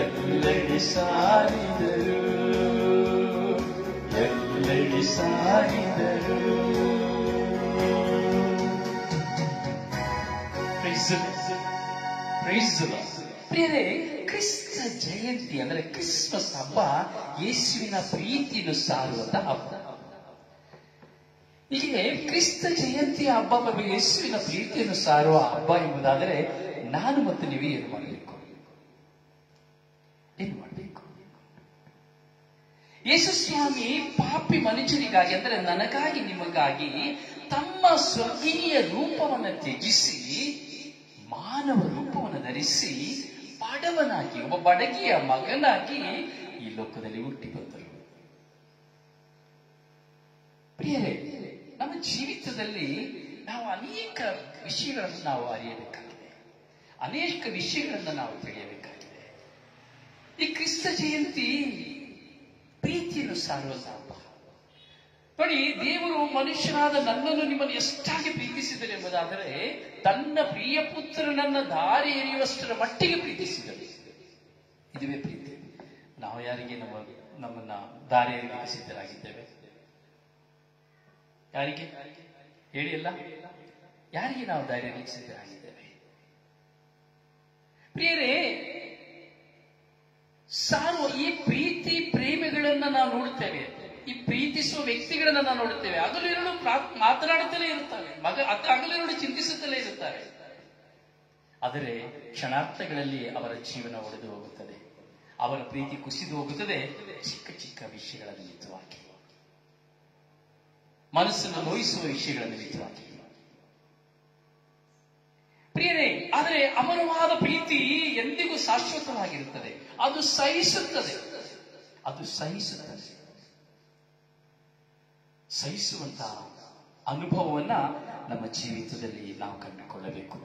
ಎಲ್ಲೆಡೆ ಸಾರಿದರು. ಎಲ್ಲೆಡೆ ಸಾರಿದರು. ಪ್ರಿಯರೇ, ಕ್ರಿಸ್ತ ಜಯಂತಿ ಅಂದ್ರೆ ಕ್ರಿಸ್ಮಸ್ ಹಬ್ಬ ಯೇಸುವಿನ ಪ್ರೀತಿಯನ್ನು ಸಾರುವಂತ ಹಬ್ಬ. ಹೀಗೆ ಕ್ರಿಸ್ತ ಜಯಂತಿಯ ಹಬ್ಬ ಯೇಸುವಿನ ಪ್ರೀತಿಯನ್ನು ಸಾರುವ ಹಬ್ಬ ಎಂಬುದಾದರೆ ನಾನು ಮತ್ತು ನೀವು ಏನು ಮಾಡಬೇಕು? ಏನು ಮಾಡಬೇಕು? ಯೇಸು ಸ್ವಾಮಿ ಪಾಪಿ ಮನುಷ್ಯರಿಗಾಗಿ ಅಂದರೆ ನನಗಾಗಿ ನಿಮಗಾಗಿ ತಮ್ಮ ಸ್ವರ್ಗೀಯ ರೂಪವನ್ನು ತ್ಯಜಿಸಿ ಮಾನವ ರೂಪವನ್ನು ಧರಿಸಿ ಬಡವನಾಗಿ ಒಬ್ಬ ಬಡಗಿಯ ಮಗನಾಗಿ ಈ ಲೋಕದಲ್ಲಿ ಹುಟ್ಟಿ ಬಂದರು. ಪ್ರಿಯರೇ, ನಮ್ಮ ಜೀವಿತದಲ್ಲಿ ನಾವು ಅನೇಕ ವಿಷಯಗಳನ್ನು ನಾವು ಅರಿಯಬೇಕಾಗಿದೆ, ಅನೇಕ ವಿಷಯಗಳನ್ನು ನಾವು ತಿಳಿಯಬೇಕಾಗಿದೆ. ಈ ಕ್ರಿಸ್ತ ಜಯಂತಿ ಪ್ರೀತಿಯನ್ನು ಸಾರುವಂತ ಹಬ್ಬ. ನೋಡಿ, ದೇವರು ಮನುಷ್ಯನಾದ ನನ್ನನ್ನು ನಿಮ್ಮನ್ನು ಎಷ್ಟಾಗಿ ಪ್ರೀತಿಸಿದರು ಎಂಬುದಾದರೆ ತನ್ನ ಪ್ರಿಯ ಪುತ್ರನನ್ನ ದಾರಿ ಎರೆಯುವಷ್ಟರ ಮಟ್ಟಿಗೆ ಪ್ರೀತಿಸಿದರು. ಇದುವೇ ಪ್ರೀತಿ. ನಾವು ಯಾರಿಗೆ ನಮ್ಮನ್ನ ದಾರಿ ಎರೆಯಲು ಸಿದ್ಧರಾಗಿದ್ದೇವೆ? ಯಾರಿಗೆ ಹೇಳಿ ಅಲ್ಲ? ಯಾರಿಗೆ ನಾವು ದಾರಿ ಎರೆಯಲು ಸಿದ್ಧರಾಗಿದ್ದೇವೆ? ಪ್ರಿಯರೇ, ಸಾರುವ ಈ ಪ್ರೀತಿ ಪ್ರೇಮಿಗಳನ್ನ ನಾವು ನೋಡುತ್ತೇವೆ, ಈ ಪ್ರೀತಿಸುವ ವ್ಯಕ್ತಿಗಳನ್ನ ನಾವು ನೋಡುತ್ತೇವೆ. ಹಗಲಿರುಳು ಮಾತನಾಡುತ್ತಲೇ ಇರುತ್ತಾರೆ, ಹಗಲಿರುಳು ಚಿಂತಿಸುತ್ತಲೇ ಇರುತ್ತಾರೆ. ಆದರೆ ಕ್ಷಣಾರ್ಥಗಳಲ್ಲಿ ಅವರ ಜೀವನ ಒಡೆದು ಹೋಗುತ್ತದೆ, ಅವರ ಪ್ರೀತಿ ಕುಸಿದು ಹೋಗುತ್ತದೆ. ಚಿಕ್ಕ ಚಿಕ್ಕ ವಿಷಯಗಳ ನಿಮಿತ್ತವಾಗಿ, ಮನಸ್ಸನ್ನು ನೋಯಿಸುವ ವಿಷಯಗಳ ನಿಮಿತ್ತವಾಗಿ. ಪ್ರಿಯರೇ, ಆದರೆ ಅಮರವಾದ ಪ್ರೀತಿ ಎಂದಿಗೂ ಶಾಶ್ವತವಾಗಿರುತ್ತದೆ. ಅದು ಸಹಿಸುತ್ತದೆ, ಅದು ಸಹಿಸುತ್ತದೆ. ಸಹಿಸುವಂತಹ ಅನುಭವವನ್ನ ನಮ್ಮ ಜೀವಿತದಲ್ಲಿ ನಾವು ಕಂಡುಕೊಳ್ಳಬೇಕು.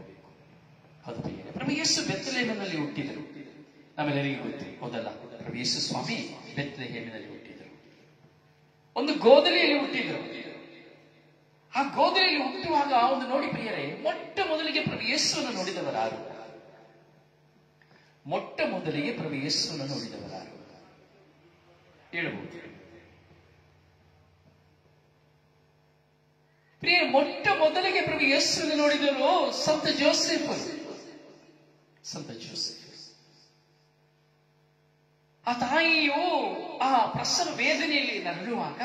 ಅದು ಪ್ರಿಯರೇ, ಪ್ರಭು ಯೇಸು ಬೆತ್ಲೆಹೇಮಿನಲ್ಲಿ ಹುಟ್ಟಿದರು. ನಮ್ಮೆಲ್ಲರಿಗೂ ಗೊತ್ತು, ಹೌದಲ್ಲ? ಪ್ರಭು ಯೇಸು ಸ್ವಾಮಿ ಬೆತ್ಲೆಹೇಮಿನಲ್ಲಿ ಹುಟ್ಟಿದರು. ಒಂದು ಗೋದಲಿಯಲ್ಲಿ ಹುಟ್ಟಿದರು. ಆ ಗೋದಲಿಯಲ್ಲಿ ಹುಟ್ಟುವಾಗ ಒಂದು ನೋಡಿ ಪ್ರಿಯರೇ, ಮೊಟ್ಟ ಮೊದಲಿಗೆ ಪ್ರಭು ಯೇಸುವನ್ನು ನೋಡಿದವರಾರು? ಮೊಟ್ಟ ಮೊದಲಿಗೆ ಪ್ರಭು ಯೇಸುವನ್ನು ನೋಡಿದವರಾರು ಹೇಳಬಹುದು? ಪ್ರಿಯ, ಮೊಟ್ಟ ಮೊದಲಿಗೆ ಪ್ರಭು ಯೇಸುವನ್ನು ನೋಡಿದರು ಸಂತ ಜೋಸೆಫ್. ಸಂತ ಜೋಸೆಫ್ ಆ ತಾಯಿಯು ಆ ಪ್ರಸವ ವೇದನೆಯಲ್ಲಿ ನರಳುವಾಗ,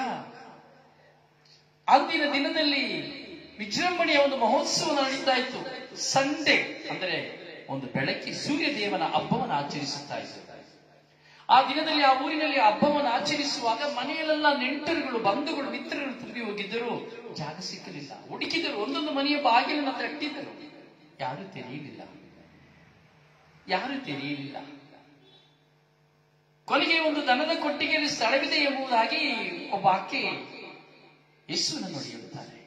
ಅಂದಿನ ದಿನದಲ್ಲಿ ವಿಜೃಂಭಣೆಯ ಒಂದು ಮಹೋತ್ಸವ ನಡೀತಾ ಇತ್ತು. ಸಂಡೆ ಅಂದರೆ ಒಂದು ಬೆಳಗ್ಗೆ ಸೂರ್ಯ ದೇವನ ಹಬ್ಬವನ್ನು ಆಚರಿಸುತ್ತಾ ಇತ್ತು. ಆ ದಿನದಲ್ಲಿ ಆ ಊರಿನಲ್ಲಿ ಹಬ್ಬವನ್ನು ಆಚರಿಸುವಾಗ ಮನೆಯಲ್ಲೆಲ್ಲ ನೆಂಟರುಗಳು, ಬಂಧುಗಳು, ಮಿತ್ರರು ತಿರುಗಿ ಹೋಗಿದ್ದರು. ಜಾಗ ಸಿಕ್ಕಲಿಲ್ಲ. ಹುಡುಕಿದರು, ಒಂದೊಂದು ಮನೆಯ ಬಾಗಿಲನ್ನು ತಟ್ಟಿದ್ದರು. ಯಾರು ತೆರೆಯಲಿಲ್ಲ, ಯಾರು ತೆರೆಯಲಿಲ್ಲ. ಕೊನೆಗೆ ಒಂದು ದನದ ಕೊಟ್ಟಿಗೆಯಲ್ಲಿ ಸ್ಥಳವಿದೆ ಎಂಬುದಾಗಿ ಒಬ್ಬ ಆಕೆ ಯೇಸುವನ್ನು ನೋಡಿ ಹೇಳುತ್ತಾರೆ,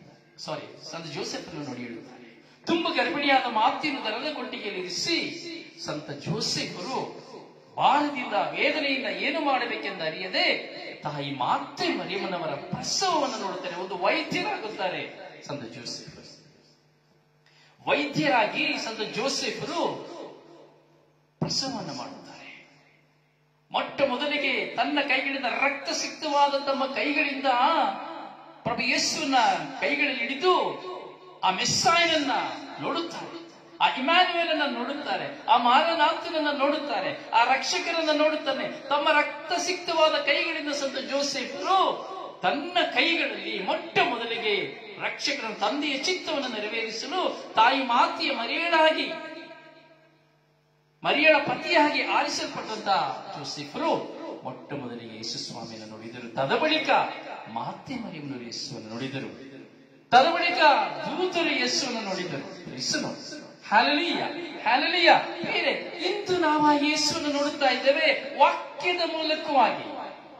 ಸಂತ ಜೋಸೆಫ್ ನೋಡಿ ಹೇಳುತ್ತಾರೆ. ತುಂಬ ಗರ್ಭಿಣಿಯಾದ ಮಾತೆಯನ್ನು ದನದ ಕೊಟ್ಟಿಗೆಯಲ್ಲಿ ಇರಿಸಿ ಸಂತ ಜೋಸೆಫರು ಭಾರದಿಂದ ವೇದನೆಯಿಂದ ಏನು ಮಾಡಬೇಕೆಂದು ಅರಿಯದೆ ತಾಯಿ ಮಾತೆ ಮರಿಯಮ್ಮನವರ ಪ್ರಸವವನ್ನು ನೋಡುತ್ತಾರೆ. ಒಂದು ವೈದ್ಯರಾಗುತ್ತಾರೆ ಸಂತ ಜೋಸೆಫ್. ವೈದ್ಯರಾಗಿ ಸಂತ ಜೋಸೆಫರು ಪ್ರಸವವನ್ನು ಮಾಡುತ್ತಾರೆ. ಮೊಟ್ಟ ಮೊದಲಿಗೆ ತನ್ನ ಕೈಗಳಿಂದ ರಕ್ತ ಸಿಕ್ತವಾದ ತಮ್ಮ ಕೈಗಳಿಂದ ಪ್ರಭು ಯೇಸುವಿನ ಕೈಗಳಲ್ಲಿ ಹಿಡಿದು ಆ ಮೆಸ್ಸಾಯನನ್ನ ನೋಡುತ್ತಾರೆ, ಆ ಇಮ್ಯಾನ್ಯುಯಲನ್ನ ನೋಡುತ್ತಾರೆ, ಆ ಮಾರನಾಥನನ್ನ ನೋಡುತ್ತಾರೆ, ಆ ರಕ್ಷಕರನ್ನ ನೋಡುತ್ತಾನೆ. ತಮ್ಮ ರಕ್ತ ಸಿಕ್ತವಾದ ಕೈಗಳಿಂದ ಸಂತ ಜೋಸೆಫರು ತನ್ನ ಕೈಗಳಲ್ಲಿ ಮೊಟ್ಟ ಮೊದಲಿಗೆ ರಕ್ಷಕರ ತಂದೆಯ ಚಿತ್ತವನ್ನು ನೆರವೇರಿಸಲು ತಾಯಿ ಮಾತೆಯ ಮರಿಯಳಾಗಿ, ಮರಿಯಳ ಪತಿಯಾಗಿ ಆರಿಸಲ್ಪಟ್ಟಂತ ಜೋಸೆಫರು ಮೊಟ್ಟ ಮೊದಲಿಗೆ ಯೇಸು ಸ್ವಾಮಿಯನ್ನು ನೋಡಿದರು. ತದಬಳಿಕ ಮಾತೆ ಮರಿಯಮ್ಮನವರು ಯೇಸುವನ್ನು ನೋಡಿದರು. ತದಬಳಿಕ ದೂತರು ಯೇಸುವನ್ನು ನೋಡಿದರು. ಯೇಸುನು ಹಲ್ಲೆಲೂಯ, ಹಲ್ಲೆಲೂಯ. ಬೇರೆ ಇಂದು ನಾವು ಆ ಯೇಸುವನ್ನು ನೋಡುತ್ತಾ ಇದ್ದೇವೆ. ವಾಕ್ಯದ ಮೂಲಕವಾಗಿ,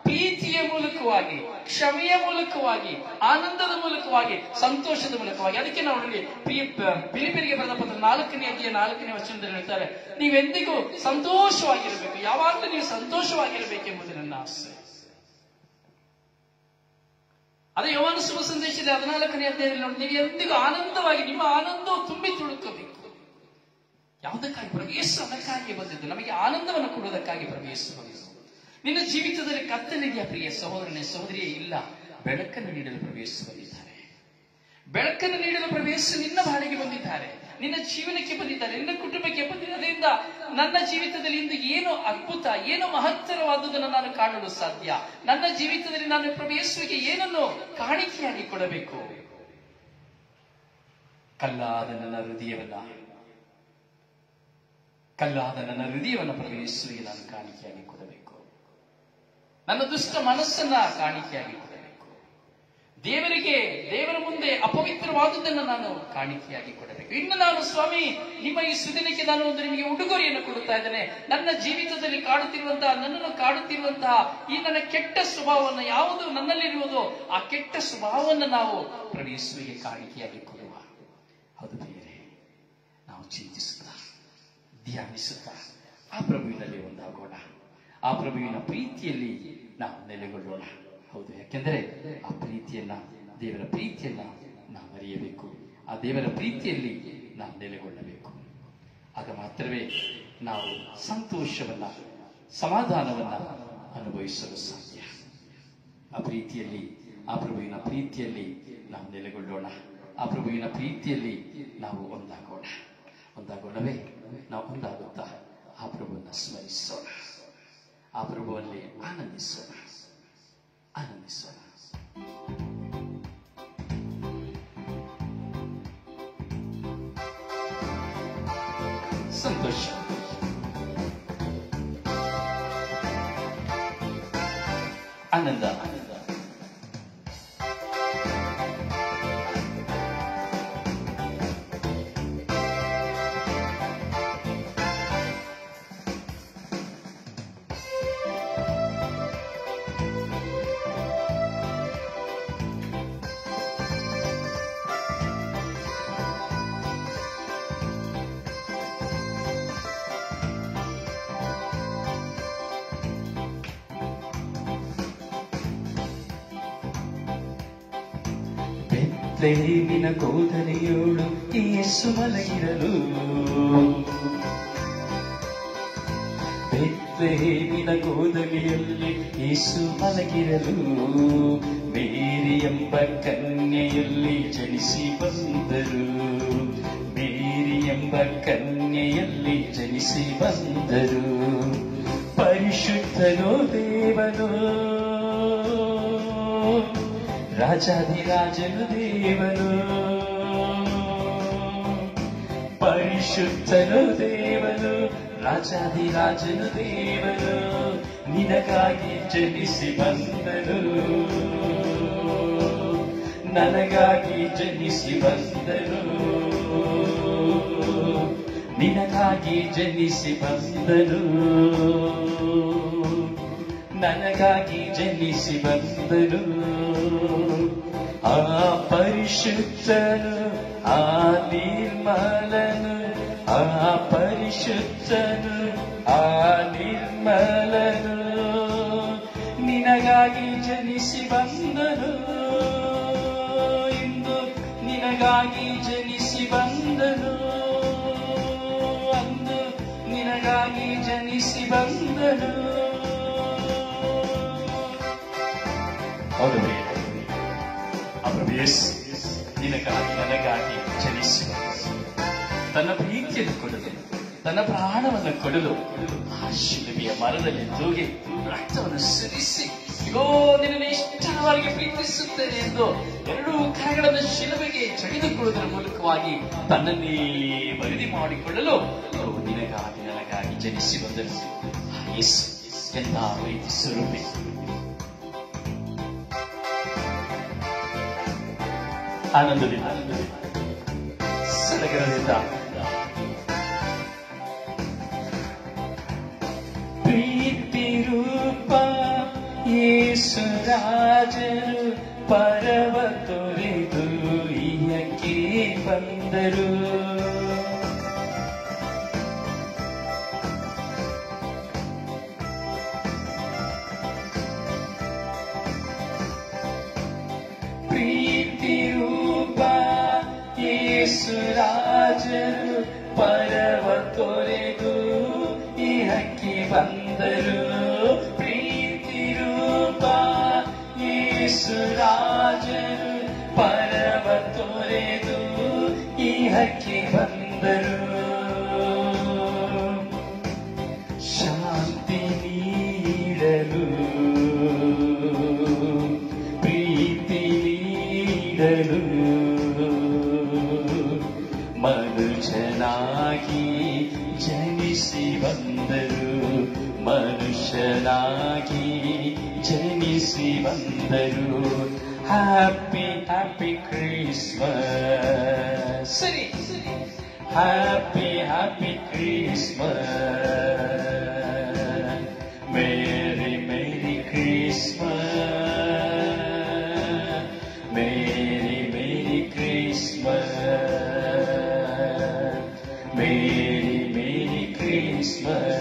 ಪ್ರೀತಿಯ ಮೂಲಕವಾಗಿ, ಕ್ಷಮೆಯ ಮೂಲಕವಾಗಿ, ಆನಂದದ ಮೂಲಕವಾಗಿ, ಸಂತೋಷದ ಮೂಲಕವಾಗಿ. ಅದಕ್ಕೆ ನಾವು ನೋಡಿ ಫಿಲಿಪ್ಪಿಯರಿಗೆ ಬರೆದ ಪತ್ರ 4ನೇ ಅಧ್ಯಾಯ 4ನೇ ವಚನದಲ್ಲಿ ಹೇಳ್ತಾರೆ, ನೀವೆಂದಿಗೂ ಸಂತೋಷವಾಗಿರಬೇಕು, ಯಾವಾಗಲೂ ನೀವು ಸಂತೋಷವಾಗಿರಬೇಕೆಂಬುದು ನನ್ನ ಆಸೆ. ಅದೇ ಯೋಹಾನ ಶುಭ ಸಂದೇಶದ 14ನೇ ಅಧ್ಯಾಯದಲ್ಲಿ ನೋಡಿ, ನೀವು ಎಂದಿಗೂ ಆನಂದವಾಗಿ, ನಿಮ್ಮ ಆನಂದವು ತುಂಬಿ ತುಳುಕಬೇಕು. ಯಾವುದಕ್ಕಾಗಿ? ಪ್ರಭು ಯೇಸು ಅದಕ್ಕಾಗಿ ಬಂದಿದ್ದು, ನಮಗೆ ಆನಂದವನ್ನು ಕೊಡುವುದಕ್ಕಾಗಿ ಪ್ರಭು ಯೇಸು ಬಂದಿದ್ದು. ನಿನ್ನ ಜೀವಿತದಲ್ಲಿ ಕತ್ತಲಿದೆಯಾ ಪ್ರಿಯ ಸಹೋದರನೇ, ಸಹೋದರಿಯೇ? ಇಲ್ಲ, ಬೆಳಕನ್ನು ನೀಡಲು ಪ್ರಭು ಯೇಸು ಬಂದಿದ್ದಾರೆ. ಬೆಳಕನ್ನು ನೀಡಲು ಪ್ರಭು ಯೇಸು ನಿನ್ನ ಬಾಳಿಗೆ ಬಂದಿದ್ದಾರೆ, ನಿನ್ನ ಜೀವನಕ್ಕೆ ಬಂದಿದ್ದಾರೆ, ನಿನ್ನ ಕುಟುಂಬಕ್ಕೆ ಬಂದಿದ್ದಾರೆ. ಅದರಿಂದ ನನ್ನ ಜೀವಿತದಲ್ಲಿ ಇಂದು ಏನು ಅದ್ಭುತ, ಏನು ಮಹತ್ತರವಾದುದನ್ನು ನಾನು ಕಾಣಲು ಸಾಧ್ಯ? ನನ್ನ ಜೀವಿತದಲ್ಲಿ ನಾನು ಪ್ರಭು ಯೇಸುವಿಗೆ ಏನನ್ನು ಕಾಣಿಕೆಯಾಗಿ ಕೊಡಬೇಕು? ಕಲ್ಲಾದ ನನ್ನ ಹೃದಯವನ್ನ ಪ್ರಭು ಯೇಸುವಿಗೆ ನಾನು ಕಾಣಿಕೆಯಾಗಿ ಕೊಡಬೇಕು. ನನ್ನ ದುಷ್ಟ ಮನಸ್ಸನ್ನ ಕಾಣಿಕೆಯಾಗಿ ಕೊಡಬೇಕು. ದೇವರ ಮುಂದೆ ಅಪವಿತ್ರವಾದದ್ದನ್ನು ನಾನು ಕಾಣಿಕೆಯಾಗಿ ಕೊಡಬೇಕು. ಇನ್ನು ನಾನು ಸ್ವಾಮಿ ನಿಮ್ಮ ಈ ಸುದಿನಕ್ಕೆ ನಾನು ಒಂದು ನಿಮಗೆ ಉಡುಗೊರೆಯನ್ನು ಕೊಡುತ್ತಾ ಇದ್ದೇನೆ. ನನ್ನ ಜೀವಿತದಲ್ಲಿ ನನ್ನನ್ನು ಕಾಡುತ್ತಿರುವಂತಹ ಈ ನನ್ನ ಕೆಟ್ಟ ಸ್ವಭಾವವನ್ನು, ಯಾವುದು ನನ್ನಲ್ಲಿರುವುದೋ ಆ ಕೆಟ್ಟ ಸ್ವಭಾವವನ್ನು ನಾವು ಪ್ರವೇಶಿಸುವಿಗೆ ಕಾಣಿಕೆಯಾಗಿ ಕೊಡುವ. ಹೌದು ದೇವರೇ, ನಾವು ಚಿಂತಿಸುತ್ತಾ ಧ್ಯಾನಿಸುತ್ತಾ ಆ ಪ್ರಭುವಿನಲ್ಲಿ ಒಂದಾಗೋಣ. ಆ ಪ್ರಭುವಿನ ಪ್ರೀತಿಯಲ್ಲಿ ನಾವು ನೆಲೆಗೊಳ್ಳೋಣ. ಹೌದು, ಯಾಕೆಂದರೆ ಆ ಪ್ರೀತಿಯನ್ನ, ದೇವರ ಪ್ರೀತಿಯನ್ನ ನಾವು ಅರಿಯಬೇಕು. ಆ ದೇವರ ಪ್ರೀತಿಯಲ್ಲಿ ನಾವು ನೆಲೆಗೊಳ್ಳಬೇಕು. ಆಗ ಮಾತ್ರವೇ ನಾವು ಸಂತೋಷವನ್ನ, ಸಮಾಧಾನವನ್ನ ಅನುಭವಿಸಲು ಸಾಧ್ಯ. ಆ ಪ್ರೀತಿಯಲ್ಲಿ, ಆ ಪ್ರಭುವಿನ ಪ್ರೀತಿಯಲ್ಲಿ ನಾವು ನೆಲೆಗೊಳ್ಳೋಣ. ಆ ಪ್ರಭುವಿನ ಪ್ರೀತಿಯಲ್ಲಿ ನಾವು ಒಂದಾಗೋಣವೇ. ನಾವು ಒಂದಾಗುತ್ತಾ ಆ ಪ್ರಭುವನ್ನು ಸ್ಮರಿಸೋಣ, ಆ ಪ್ರಭುವಲ್ಲಿ ಆನಂದಿಸೋಣ. ಸಂತೋಷ. ಆನಂದ. ಬೆತ್ಲೆಹೇಮಿನ ಕೋದಲಿಯೋಳು ಯೇಸು ಮಲಗಿರಲು, ಬೆತ್ಲೆಹೇಮಿನ ಕೋದಲಿಯಲ್ಲಿ ಯೇಸು ಮಲಗಿರಲು, ಮೇರಿ ಎಂಬ ಕನ್ಯೆಯಲ್ಲಿ ಜನಿಸಿ ಬಂದರು. ಮೇರಿ ಎಂಬ ಕನ್ಯೆಯಲ್ಲಿ ಜನಿಸಿ ಬಂದರು. ಪರಿಶುದ್ಧನೋ ದೇವನೋ, ರಾಜಾಧಿರಾಜನು ದೇವನು. ಪರಿಶುದ್ಧನು ದೇವನು, ರಾಜಾಧಿರಾಜನು ದೇವನು. ನಿನಗಾಗಿ ಜನಿಸಿ ಬಂದನು, ನನಗಾಗಿ ಜನಿಸಿ ಬಂದನು. ನಿನಗಾಗಿ ಜನಿಸಿ ಬಂದನು, ನನಗಾಗಿ ಜನಿಸಿ ಬಂದನು. ಆ ಪರಿಶುದ್ಧನು, ಆ ನಿರ್ಮಲನು, ಆ ಪರಿಶುದ್ಧನು, ಆ ನಿರ್ಮಲನು. ನಿನಗಾಗಿ ಜನಿಸಿ ಬಂದನು, ಇಂದು ನಿನಗಾಗಿ ಜನಿಸಿ ಬಂದನು. ಅಂದು ನಿನಗಾಗಿ ಜನಿಸಿ ಬಂದನು. ಹೌದು, ನಿನಗಾಗಿ ನನಗಾಗಿ ಜನಿಸಿ ತನ್ನ ಪ್ರೀತಿಯನ್ನು ಕೊಡಲು, ತನ್ನ ಪ್ರಾಣವನ್ನು ಕೊಡಲು ಆ ಶಿಲುಬೆಯ ಮರದಲ್ಲಿ ತೂಗಿ ರಕ್ತವನ್ನು ಸುರಿಸಿ, ಇಗೋ ನಿನ್ನನ್ನು ಇಷ್ಟರವರೆಗೆ ಪ್ರೀತಿಸುತ್ತೇನೆ ಎಂದು ಎರಡೂ ಕರಗಳನ್ನು ಶಿಲುಬೆಗೆ ಜಡಿದುಕೊಳ್ಳುವುದರ ಮೂಲಕವಾಗಿ ತನ್ನನ್ನೇ ವರದಿ ಮಾಡಿಕೊಳ್ಳಲು ನಿನಗಾಗಿ ನನಗಾಗಿ ಜನಿಸಿ ಬಂದನು. ಯೇಸು ಎಂಥ ಪ್ರೀತಿ ಸ್ವರೂಪಿ. ಆನಂದದಿಂದ, ಸಡಗರದಿಂದ ಪ್ರೀತಿ ರೂಪ ಯೇಸು ರಾಜರು ಪರವ ತೊರೆದು ಇಯಕ್ಕೆ ಬಂದರು. ಪ್ರೀತಿ ರೂಪ ಯೇಸು ರಾಜರು ಪರವ ತೊರೆದು ಇಹಕ್ಕೆ ಬಂದರು. ಪ್ರೀತಿ ರೂಪ ಯೇಸು ರಾಜರು ಪರವ ತೊರೆದು ಇಹಕ್ಕೆ ಬಂದರು. ಶಾಂತಿ ನೀಡಲು, ಪ್ರೀತಿ ನೀಡಲು, ಮನುಷ್ಯನಾಗಿ ಜನಿಸಿ ಬಂದರು. ಮನುಷ್ಯನಾಗಿ ಜನಿಸಿ ಬಂದರು. Happy, happy Christmas. ಸರಿ. Happy, happy Christmas. Merry, Merry Christmas. Merry, Merry Christmas. Merry, Merry Christmas.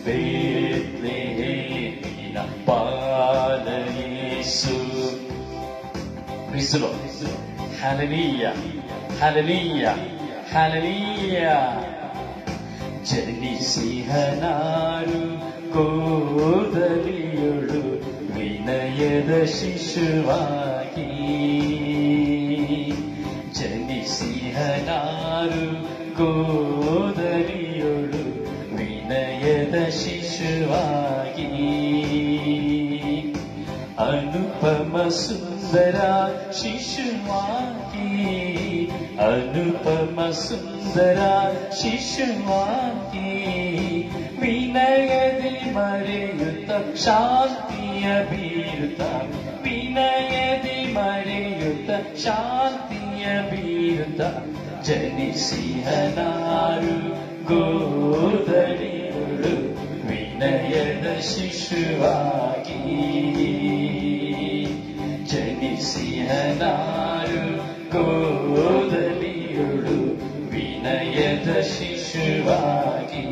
Bethlehem Palayesu. Praise the Lord. Hallelujah. Hallelujah. Hallelujah. ಜನಿಸಿಹನಾರು ಗೋದಲಿಯೊಳು ವಿನಯದ ಶಿಶುವಾಗಿ. ಜನಿಸಿಹನಾರು ಗೋದಲಿಯೊಳು ವಿನಯದ ಶಿಶುವಾಗಿ. ಅನುಪಮ ಸುಂದರ ಶಿಶುವಾಗಿ. ಅನುಪಮ ಸುಂದರ ಶಿಶುವಾಗಿ. ವಿನಯದಿ ಮರೆಯುತ್ತ ಶಾಂತಿಯ ಬೀರುತ್ತ. ವಿನಯದಿ ಮರೆಯುತ್ತ ಶಾಂತಿಯ ಬೀರುತ್ತ. ಜನಿಸಿಹನಾರು ಗೋದಲಿಯೊಳು ವಿನಯದ ಶಿಶುವಾಗಿ. ಜನಿಸಿಹನಾರು ಗೋದಲಿಯೊಳು ವಿನಯದ ಶಿಶುವಾಗಿ.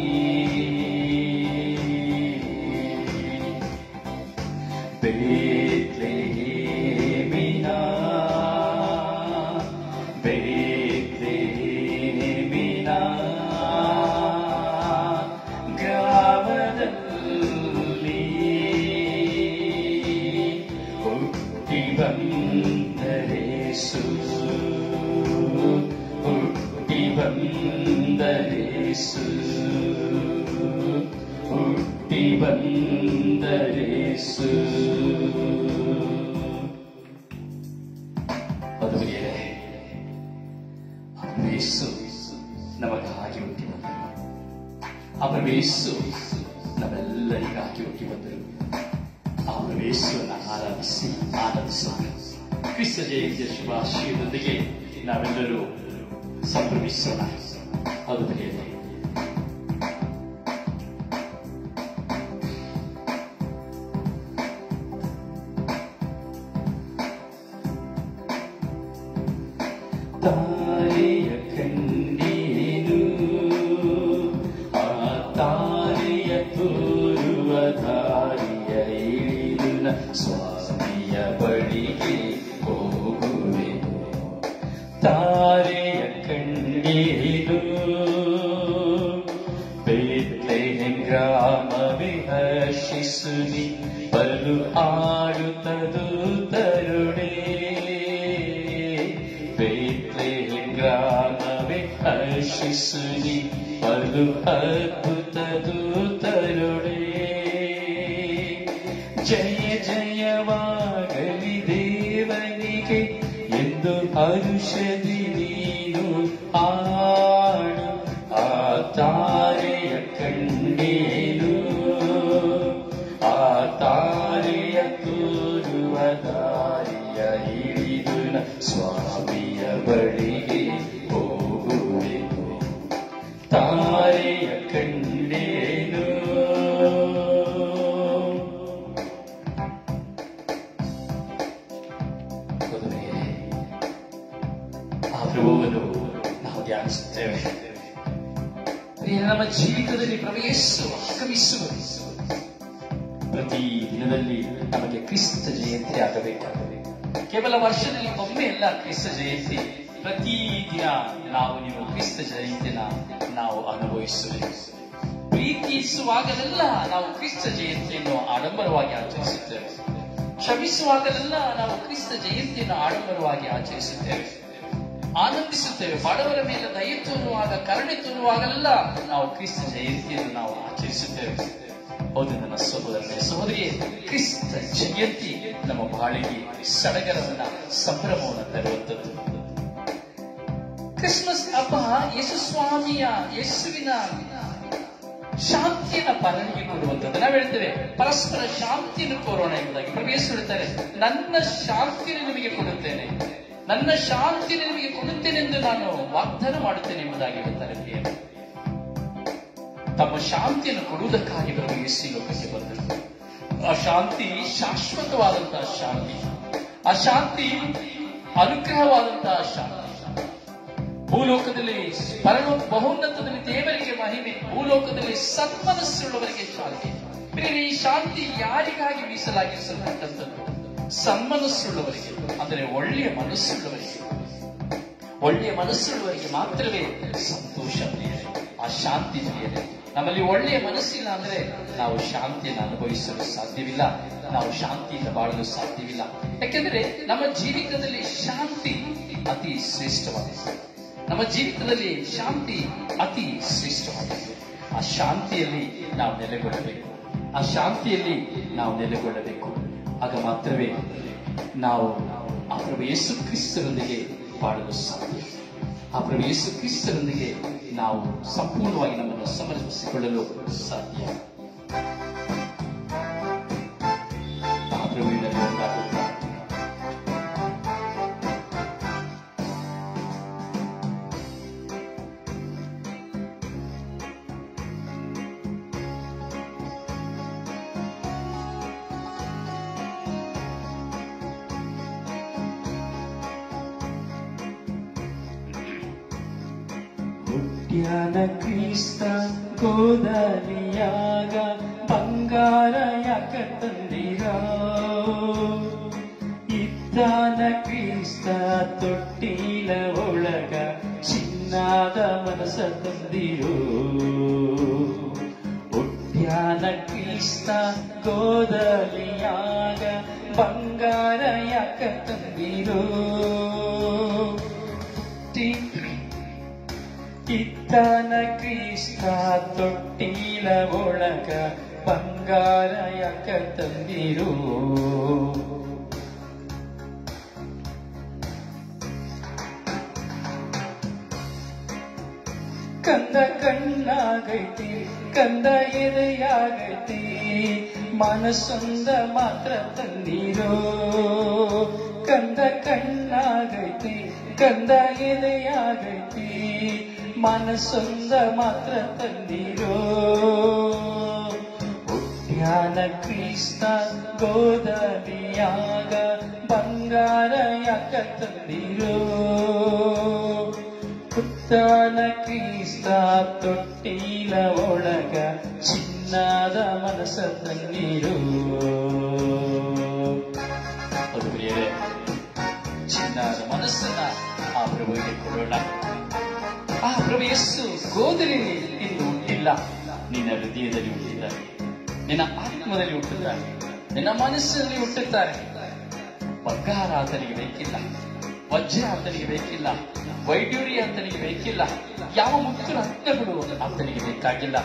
ಬೇತ್ಲೆಹೇಮಿನ ಬೇತ್ಲೆಹೇಮಿನ ಗ್ರಾಮದಲ್ಲಿ ಹುಟ್ಟಿ ಬಂದರೇಸು. ಹುಟ್ಟಿ ಬಂದರೇಸು. ಹುಟ್ಟಿ ಬಂದರೇಸು. ಮದುವೆಯರೇ, ಯೇಸು ನಮಗಾಗಿ ಹುಟ್ಟಿ ಬಂದರು. ಅವರ ಯೇಸು ನಮ್ಮೆಲ್ಲರಿಗಾಗಿ ಹುಟ್ಟಿ ಬಂದರು. ಅವರ ಯೇಸುವನ್ನು ಆರಾಧಿಸಿ ಆನಂದಿಸೋಣ. ಕ್ರಿಸ್ತ ಜಯಂತಿಯ ಶುಭಾಶಯದೊಂದಿಗೆ ನಾವೆಲ್ಲರೂ ಸಂಭ್ರಮಿಸೋಣ. ಅದು ಬರೆಯದೆ ತಾರೆಯ ಕಂಡೇನು, ಆ ತಾರೆಯ ತೋರುವ ದಾರಿಯ ಇಳಿದು ಸ್ವಾಮಿಯ ಬಳಿಗೆ ಹೋಗುವೆನು. ತಾರೆಯ ಕಂಡೇನು, ಬೇತ್ಲೆಹೆಮ್ ಗ್ರಾಮವೇ ಹರ್ಷಿಸುನಿ, ಬಲು ಆಡುತ್ತದು ತರುಣೆ. ಬೇತ್ಲೆಹೆಮ್ ಗ್ರಾಮವೇ ಹರ್ಷಿಸುನಿ, ಬಲು ಅದ್ಭುತದು ತರುಣೆ. ಜಯ ಜಯವಾಗಲಿ ದೇವನಿಗೆ ಎಂದು ಹರುಷದಿ ನೀನು ಆಡು. ಆ ತಾರೆಯ ಕಂಡೇನು, ಆ ತಾರೆಯ ತೋರುವ ದಾರಿಯ ಹಿಡಿದು ಸ್ವಾಮಿಯ ಬಳಿಗೆ ಹೋಗುವೆನು. ತಾರೆಯ ಕಂಡೇನು. ಆ ಪ್ರಭುವನ್ನು ನಾವು ಧ್ಯಾನಿಸುತ್ತೇವೆ. ನಮ್ಮ ಜೀವಿತದಲ್ಲಿ ಪ್ರವೇಶಿಸುವ ಆಗಮಿಸುವ ಪ್ರತಿ ದಿನದಲ್ಲಿ ನಮಗೆ ಕ್ರಿಸ್ತ ಜಯಂತಿ ಆಗಬೇಕಾಗಿದೆ. ಕೇವಲ ವರ್ಷದಲ್ಲಿ ಒಮ್ಮೆ ಅಲ್ಲ ಕ್ರಿಸ್ತ ಜಯಂತಿ. ಪ್ರತಿದಿನ ನೀವು ಕ್ರಿಸ್ತ ಜಯಂತಿನ ನಾವು ಅನುಭವಿಸುತ್ತೇವೆ. ಪ್ರೀತಿಸುವಾಗಲೆಲ್ಲ ನಾವು ಕ್ರಿಸ್ತ ಜಯಂತಿಯನ್ನು ಆಡಂಬರವಾಗಿ ಆಚರಿಸುತ್ತೇವೆ. ಕ್ಷಮಿಸುವಾಗಲೆಲ್ಲ ನಾವು ಕ್ರಿಸ್ತ ಜಯಂತಿಯನ್ನು ಆಡಂಬರವಾಗಿ ಆಚರಿಸುತ್ತೇವೆ. ಆನಂದಿಸುತ್ತೇವೆ. ಬಡವರ ಮೇಲೆ ದಯೆ ತೋರುವಾಗ, ಕರುಣೆ ತೋರುವಾಗಲೆಲ್ಲ ನಾವು ಕ್ರಿಸ್ತ ಜಯಂತಿಯನ್ನು ನಾವು ಆಚರಿಸುತ್ತೇವೆ. ಹೌದು ನನ್ನ ಸಹೋದರನೇ ಸಹೋದರಿಯೇ, ಕ್ರಿಸ್ತ ಜಯಂತಿ ನಮ್ಮ ಬಾಳಿಗೆ ಸಡಗರವನ್ನ ಸಂಭ್ರಮವನ್ನು ತರುವಂಥದ್ದು. ಕ್ರಿಸ್ಮಸ್ ಹಬ್ಬ ಯೇಸುವಿನ ಶಾಂತಿಯನ್ನ ಪರನಿಗೆ ಕೊಡುವಂಥದ್ದು. ನಾವು ಹೇಳ್ತೇವೆ ಪರಸ್ಪರ ಶಾಂತಿಯನ್ನು ಕೋರೋಣ ಎಂಬುದಾಗಿ. ಪ್ರಭು ಯೇಸು ಹೇಳ್ತಾರೆ, ನನ್ನ ಶಾಂತಿಯನ್ನು ನಿಮಗೆ ಕೊಡುತ್ತೇನೆ, ನನ್ನ ಶಾಂತಿಯನ್ನು ನಿಮಗೆ ಕೊಡುತ್ತೇನೆ ಎಂದು ನಾನು ವಾಗ್ದಾನ ಮಾಡುತ್ತೇನೆ ಎಂಬುದಾಗಿ ಹೇಳ್ತಾರೆ. ತಮ್ಮ ಶಾಂತಿಯನ್ನು ಕೊಡುವುದಕ್ಕಾಗಿ ಪ್ರಭು ಯೇಸು ಲೋಕಕ್ಕೆ ಬಂದರು. ಆ ಶಾಂತಿ ಶಾಶ್ವತವಾದಂತಹ ಶಾಂತಿ, ಆ ಶಾಂತಿ ಅನುಗ್ರಹವಾದಂತಹ ಶಾಂತಿ. ಭೂಲೋಕದಲ್ಲಿ ಬಹುನ್ನತದಲ್ಲಿ ದೇವರಿಗೆ ಮಹಿಮೆ, ಭೂಲೋಕದಲ್ಲಿ ಸನ್ಮನಸ್ಸುಳ್ಳವರಿಗೆ ಶಾಂತಿ. ಬೇರೆ ಈ ಶಾಂತಿ ಯಾರಿಗಾಗಿ ಮೀಸಲಾಗಿಸಲ್ಪಟ್ಟಂಥದ್ದು? ಸನ್ಮನಸ್ಸುಳ್ಳವರಿಗೆ, ಅಂದರೆ ಒಳ್ಳೆಯ ಮನಸ್ಸುಳ್ಳವರಿಗೆ. ಒಳ್ಳೆಯ ಮನಸ್ಸುಳ್ಳವರಿಗೆ ಮಾತ್ರವೇ ಸಂತೋಷ ಪ್ರಿಯರೇ, ಆ ಶಾಂತಿ ಪ್ರಿಯರೇ. ನಮ್ಮಲ್ಲಿ ಒಳ್ಳೆಯ ಮನಸ್ಸಿಲ್ಲ ಅಂದ್ರೆ ನಾವು ಶಾಂತಿಯನ್ನು ಅನುಭವಿಸಲು ಸಾಧ್ಯವಿಲ್ಲ, ನಾವು ಶಾಂತಿಯಿಂದ ಬಾಳಲು ಸಾಧ್ಯವಿಲ್ಲ. ಯಾಕೆಂದ್ರೆ ನಮ್ಮ ಜೀವಿತದಲ್ಲಿ ಶಾಂತಿ ಅತಿ ಶ್ರೇಷ್ಠವಾಗಿದೆ. ನಮ್ಮ ಜೀವಿತದಲ್ಲಿ ಶಾಂತಿ ಅತಿ ಶ್ರೇಷ್ಠವಾಗಿದೆ. ಆ ಶಾಂತಿಯಲ್ಲಿ ನಾವು ನೆಲೆಗೊಳ್ಳಬೇಕು, ಆ ಶಾಂತಿಯಲ್ಲಿ ನಾವು ನೆಲೆಗೊಳ್ಳಬೇಕು. ಆಗ ಮಾತ್ರವೇ ನಾವು ಆ ಪ್ರಭು ಯೇಸು ಕ್ರಿಸ್ತರೊಂದಿಗೆ ಬಾಳಲು ಸಾಧ್ಯ. ಆ ಪ್ರಭು ಯೇಸು ಕ್ರಿಸ್ತರೊಂದಿಗೆ ನಾವು ಸಂಪೂರ್ಣವಾಗಿ ನಮ್ಮನ್ನು ಸಮರ್ಪಿಸಿಕೊಳ್ಳಲು ಸಾಧ್ಯ. ಆ ಪ್ರಭುವಿನಲ್ಲಿ ಒಂದಾಗುತ್ತಾ ಹುಟ್ಟ್ಯಾನ ಕ್ರಿಸ್ತ ಗೋದಲಿಯಾಗ ಬಂಗಾರ ಯಾಕ ತಂದಿರ? ಇದ್ದಾನ ಕ್ರಿಸ್ತ ತೊಟ್ಟಿಲ ಒಳಗ ಚಿನ್ನಾದ ಮನಸ ತಂದಿರೋ. ಹುಟ್ಟ್ಯಾನ ಕ್ರಿಸ್ತ ಗೋದಲಿಯಾಗ ಬಂಗಾರ ಯಾಕ ತಂದಿರೋ? ಇದ್ದಾನ ಕ್ರಿಸ್ತ ತೊಟ್ಟಿಲ ಒಳಗ ಬಂಗಾರ ಯಾಕ ತಂದಿರೋ? ಕಂದ ಕಣ್ಣಾಗೈತಿ, ಕಂದ ಎದೆಯಾಗೈತಿ, ಮನಸ್ಸೊಂದ ಮಾತ್ರ ತಂದಿರೋ. ಕಂದ ಕಣ್ಣಾಗೈತಿ, ಕಂದ ಎದೆಯಾಗೈತಿ, ಮನಸ್ಸೊಂದ ಮಾತ್ರ ತಂದಿರೋ. ಹುಟ್ಟ್ಯಾನ ಕ್ರಿಸ್ತ ಗೋದಲಿಯಾಗ ಬಂಗಾರ ಯಾಕ ತಂದಿರೋ? ಹುಟ್ಟ್ಯಾನ ಕ್ರಿಸ್ತ ತೊಟ್ಟಿಲ ಒಳಗ ಚಿನ್ನದ ಮನಸ್ಸ ತಂದಿರೋ. ಅದು ಪ್ರಿಯರೇ, ಚಿನ್ನದ ಮನಸ್ಸನ್ನ ಆ ಪ್ರಭುವಿಗೆ ಕೊಡೋಣ. ಆ ಪ್ರಭು ಯೇಸು ಗೋದಲಿಯಲ್ಲಿ ಇಂದು ಹುಟ್ಟಿಲ್ಲ, ನಿನ್ನ ಹೃದಯದಲ್ಲಿ ಹುಟ್ಟಿದ್ದಾರೆ, ನಿನ್ನ ಆತ್ಮದಲ್ಲಿ ಹುಟ್ಟುತ್ತಾರೆ, ನಿನ್ನ ಮನಸ್ಸಿನಲ್ಲಿ ಹುಟ್ಟುತ್ತಾರೆ. ಬಂಗಾರ ಆತನಿಗೆ ಬೇಕಿಲ್ಲ, ವಜ್ರ ಆತನಿಗೆ ಬೇಕಿಲ್ಲ, ವೈಡ್ಯೂರ್ಯ ಆತನಿಗೆ ಬೇಕಿಲ್ಲ, ಯಾವ ಮುತ್ತು ರತ್ನಗಳು ಆತನಿಗೆ ಬೇಕಾಗಿಲ್ಲ.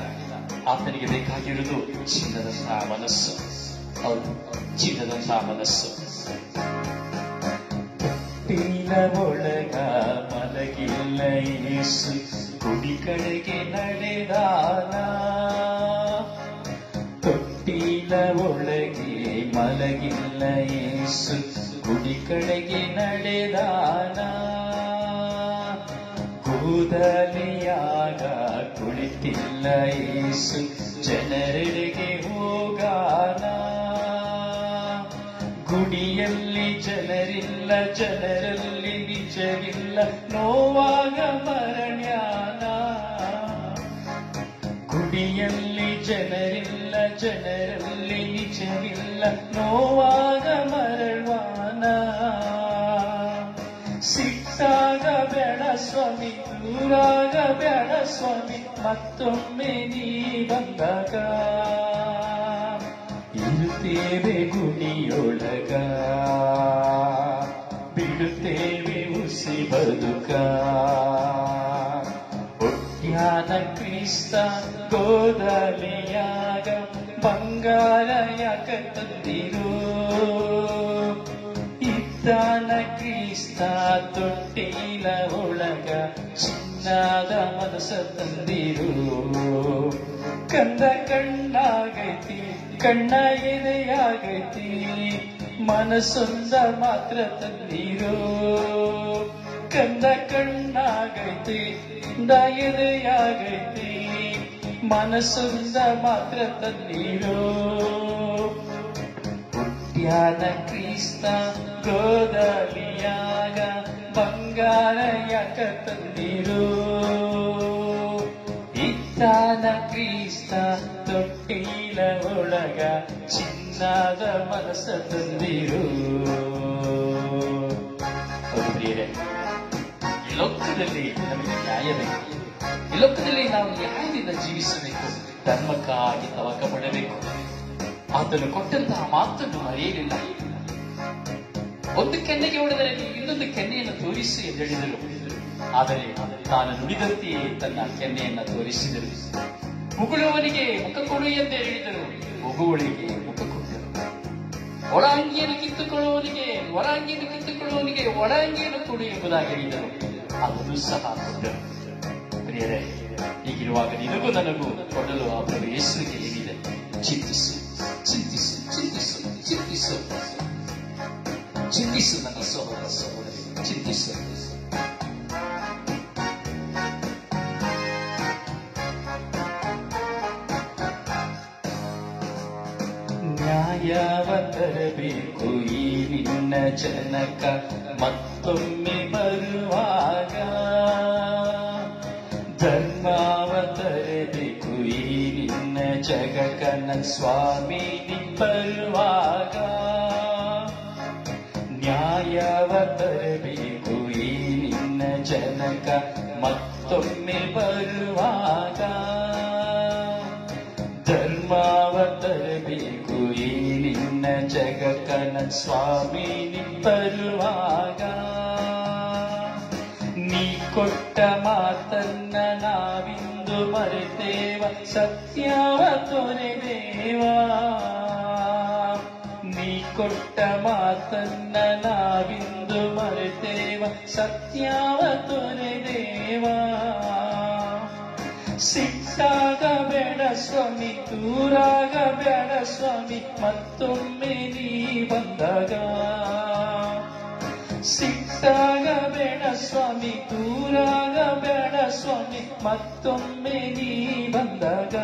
ಆತನಿಗೆ ಬೇಕಾಗಿರುವುದು ಚಿನ್ನದಂತಹ ಮನಸ್ಸು. ಹೌದು, ಚಿನ್ನದಂತಹ ಮನಸ್ಸು. ತೊಟ್ಟಿಲ ಒಳಗ ಮಲಗಿಲ್ಲ ಯೇಸು, ಗುಡಿ ಕಡೆಗೆ ನಡೆದಾನ. ತೊಟ್ಟಿಲ ಒಳಗೆ ಮಲಗಿಲ್ಲ ಯೇಸು, ಗುಡಿ ಕಡೆಗೆ ನಡೆದಾನ. ಗೋದಲಿಯಾಗ ಕುಳಿತಿಲ್ಲ ಯೇಸು, ಜನರೆಡೆಗೆ ಹೋಗಾನ. ಗುಡಿಯಲ್ಲಿ ಜನರಿಲ್ಲ, ಜನರಲ್ಲಿ ನಿಜವಿಲ್ಲ, ನೋವಾಗ ಮರಣ್ಯಾನ. ಗುಡಿಯಲ್ಲಿ ಜನರಿಲ್ಲ, ಜನರಲ್ಲಿ ನಿಜವಿಲ್ಲ, ನೋವಾಗ ಮರಣ್ವಾನ. ಸಿಟ್ಟಾಗ ಬೇಡ ಸ್ವಾಮಿ, ದೂರಾಗ ಬೇಡ ಸ್ವಾಮಿ, ಮತ್ತೊಮ್ಮೆ ನೀ ಬಂದಾಗ ಇರುತ್ತೇವೆ ಗುಡಿಯೊಳಗ, ಬಿಡುತ್ತೇವೆ ಉಸಿ ಬದುಕ. ಹುಟ್ಟ್ಯಾನ ಕ್ರಿಸ್ತ ಗೋದಲಿಯಾಗ ಬಂಗಾರ ಯಾಕ ತಂದಿರೋ? ಇದ್ದಾನ ಕ್ರಿಸ್ತ ತೊಟ್ಟಿಲ ಒಳಗ ಚಿನ್ನದ ಮನಸ್ಸ ತಂದಿರೋ. ಕಂದ ಕಣ್ಣಾಗೈತಿ ಕಣ್ಣ ಎದೆಯಾಗೈತಿ ಮನಸ್ಸೊಂದ ಮಾತ್ರ ತನ್ನೀರು ಕಂದ ಕಣ್ಣಾಗೈತಿ ಕಂದ ಎದೆಯಾಗೈತಿ ಮನಸ್ಸೊಂದ ಮಾತ್ರ ತನ್ನೀರು ಹುಟ್ಟ್ಯಾನ ಕ್ರಿಸ್ತ ಗೋದಲಿಯಾಗ ಬಂಗಾರ ಯಾಕ ತಂದಿರು ಇತ್ತಾನ ಕ್ರಿಸ್ತ ತೊಟ್ಟಿಲ ಒಳಗ ಚಿನ್ನದ ಮನಸ್ಸ ತಂದಿರು ಪ್ರಿಯರೇ, ಈ ಲೋಕದಲ್ಲಿ ನಮಗೆ ನ್ಯಾಯ ಬೇಕು. ಈ ಲೋಕದಲ್ಲಿ ನಾವು ನ್ಯಾಯದಿಂದ ಜೀವಿಸಬೇಕು, ಧರ್ಮಕ್ಕಾಗಿ ತವಕ ಪಡಬೇಕು. ಆತನು ಕೊಟ್ಟಂತಹ ಮಾತನ್ನು ಮರೆಯಲಿಲ್ಲ. ಒಂದು ಕೆನ್ನೆಗೆ ಹೊಡೆದರೆ ಇನ್ನೊಂದು ಕೆನ್ನೆಯನ್ನು ತೋರಿಸಿ ಎಂದು ಹೇಳಿದರು. ಆದರೆ ತಾನು ನುಡಿದಂತೆಯೇ ತನ್ನ ಕೆನ್ನೆಯನ್ನು ತೋರಿಸಿದರು. ಮುಗುಳುವವನಿಗೆ ಮುಖ ಕೊಡು ಎಂದು ಹೇಳಿದರು, ಮುಗುವಳಿಗೆ ಮುಖ ಕೊಟ್ಟರು. ಒಳ ಅಂಗಿಯನ್ನು ಕಿತ್ತುಕೊಳ್ಳುವವನಿಗೆ ಹೊರ ಅಂಗಿಯನ್ನು ಕಿತ್ತುಕೊಳ್ಳುವವನಿಗೆ ಒಳ ಅಂಗಿಯನ್ನು ಕೊಡು ಎಂಬುದಾಗಿ ಹೇಳಿದರು. ಅದನ್ನು ಸಹ ಕೊಟ್ಟರು. ಪ್ರಿಯರೇ, ಹೀಗಿರುವಾಗ ನಿನಗೂ ನನಗೂ ಕೊಡಲು ಆ ಪ್ರಭು ಯೇಸುವಿಗೆ ಏನಿದೆ? ಚಿಂತಿಸು, ಚಿಂತಿಸು, ಚಿಂತಿಸು, ಚಿಂತಿಸು, ಚಿಂತಿಸು ನನ್ನ ಸಹೋದರ ಸಹೋದರಿ, ಚಿಂತಿಸು. ನ್ಯಾಯವ ತರಬೇಕು ಈ ನಿನ್ನ ಜನಕ ಮತ್ತೊಮ್ಮೆ ಬರುವಾಗ, ಧರ್ಮವ ತರಬೇಕು ಈ ನಿನ್ನ ಜಗಕ ನನ್ನ ಸ್ವಾಮಿ ಬರುವಾಗ, ನ್ಯಾಯವ ತರಬೇಕು ಈ ನಿನ್ನ ಜನಕ ಮತ್ತೊಮ್ಮೆ ಬರುವಾಗ, ಧರ್ಮವ ತರಬೇಕು ಈ ನಿನ್ನ ಜಗಕ ನನ್ನ ಸ್ವಾಮಿ ಬರುವಾಗ. ನೀ ಕೊಟ್ಟ ಮಾತನ್ನ ನಾವಿಂದು ಮರೆತೇವ, ಸತ್ಯವ ತೊರೆದೇವ. ನೀ ಕೊಟ್ಟ ಮಾತನ್ನ ನಾವಿಂದು ಮರೆತೇವ, ಸತ್ಯವ ತೊರೆದೇವ. ಸಿಟ್ಟಾಗ ಬೇಡ ಸ್ವಾಮಿ, ದೂರಾಗ ಬೇಡ ಸ್ವಾಮಿ, ಮತ್ತೊಮ್ಮೆ ನೀ ಬಂದಾಗ. ಸಿಟ್ಟಾಗ ಬೇಡ ಸ್ವಾಮಿ, ದೂರಾಗ ಬೇಡ ಸ್ವಾಮಿ, ಮತ್ತೊಮ್ಮೆ ನೀ ಬಂದಾಗ.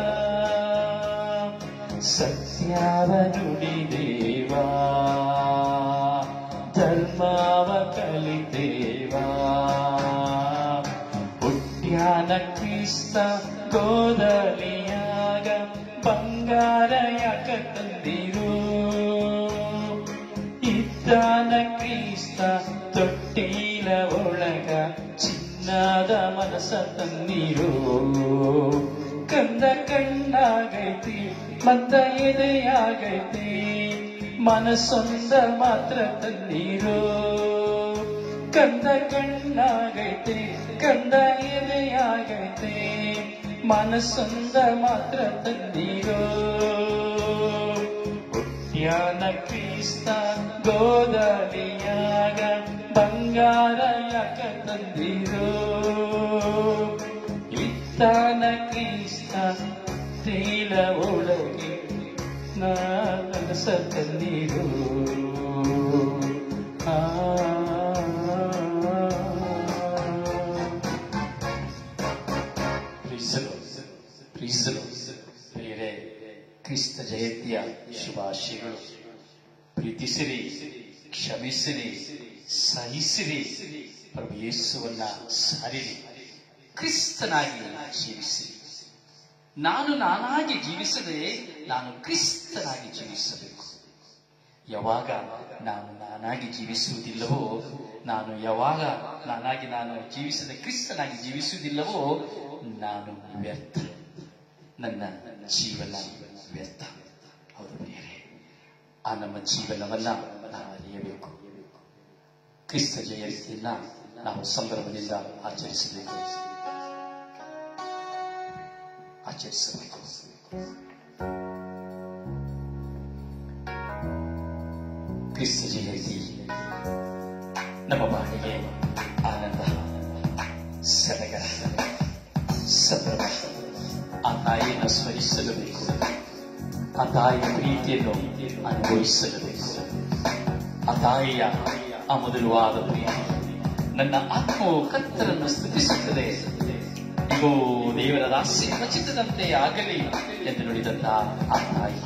ಸತ್ಯವ ನುಡಿದೇವಾ, ಧರ್ಮವ ಕಲಿತೇವಾ. ಹುಟ್ಟ್ಯಾನ ಕ್ರಿಸ್ತ ಗೋದಲಿಯಾಗ ಬಂಗಾರ ಯಾಕ ತಂದಿರು? ಇದ್ದಾನ ಕ್ರಿಸ್ತ ತೊಟ್ಟಿಲ ಒಳಗ ಚಿನ್ನದ ಮನಸ್ಸ ತನ್ನೀರು. ಕಂದ ಕಣ್ಣಾಗೈತಿ ಮತ್ತ ಎದೆಯಾಗೈತಿ ಮನಸ್ಸೊಂದ ಮಾತ್ರ ತನ್ನೀರು. ಕಂದ ಕಣ್ಣಾಗೈತಿ ಕಂದ ಎದೆಯಾಗೈತಿ ಮನಸ್ಸೊಂದ ಮಾತ್ರ ತನ್ನೀರು. ಹುಟ್ಟ್ಯಾನ ಕ್ರಿಸ್ತ ಗೋದಲಿಯಾಗ ಬಂಗಾರ ಯಾಕ ತಂದಿರು? ಇತ್ತಾನ ಕ್ರಿಸ್ತ ತೈಲ ಒಳಗೆ ಮನಸ್ಸ ತನ್ನೀರು. ಪ್ರಿಯರೇ, ಕ್ರಿಸ್ತ ಜಯಂತಿಯ ಶುಭಾಶಯಗಳು. ಪ್ರೀತಿಸಿರಿ, ಕ್ಷಮಿಸಿರಿ, ಸಹಿಸಿರಿ, ಪ್ರಭು ಯೇಸುವನ್ನ ಸಾರಿರಿ, ಕ್ರಿಸ್ತನಾಗಿ ಜೀವಿಸಿರಿ. ನಾನು ನಾನಾಗಿ ಜೀವಿಸದೆ ನಾನು ಕ್ರಿಸ್ತನಾಗಿ ಜೀವಿಸಬೇಕು. ಯಾವಾಗ ನಾನು ನಾನಾಗಿ ಜೀವಿಸುವುದಿಲ್ಲವೋ, ಯಾವಾಗ ನಾನು ಜೀವಿಸದೆ ಕ್ರಿಸ್ತನಾಗಿ ಜೀವಿಸುವುದಿಲ್ಲವೋ, ನಾನು ವ್ಯರ್ಥ, ನನ್ನ ಜೀವನ ವ್ಯರ್ಥ. ಹೌದು ಪ್ರಿಯರೇ, ಆ ನಮ್ಮ ಜೀವನವನ್ನ ನಾವು ಅರಿಯಬೇಕು. ಕ್ರಿಸ್ತ ಜಯಂತಿಯನ್ನ ನಾವು ಸಂಭ್ರಮದಿಂದ ಆಚರಿಸಬೇಕು. ಕ್ರಿಸ್ತ ಜಯಂತಿ ನಮ್ಮ ಬಾಳಿಗೆ ಆನಂದ, ಸಡಗರ, ಸಂಭ್ರಮ, ಆ ತಾಯಿಯನ್ನು ಸ್ಮರಿಸಲೇಬೇಕು. ಆ ತಾಯಿಯ ಪ್ರೀತಿಯನ್ನು ಅನುಭವಿಸಲೇಬೇಕು. ಆ ತಾಯಿಯ ಆ ಮಧುರವಾದ ಪ್ರೀತಿ ನನ್ನ ಆತ್ಮವು ಕರ್ತರನ್ನು ಸ್ತುತಿಸುತ್ತದೆ. ಇಗೋ ದೇವರ ದಾಸಿ ರಚಿತದಂತೆ ಆಗಲಿ ಎಂದು ನುಡಿದಂತ ಆ ತಾಯಿ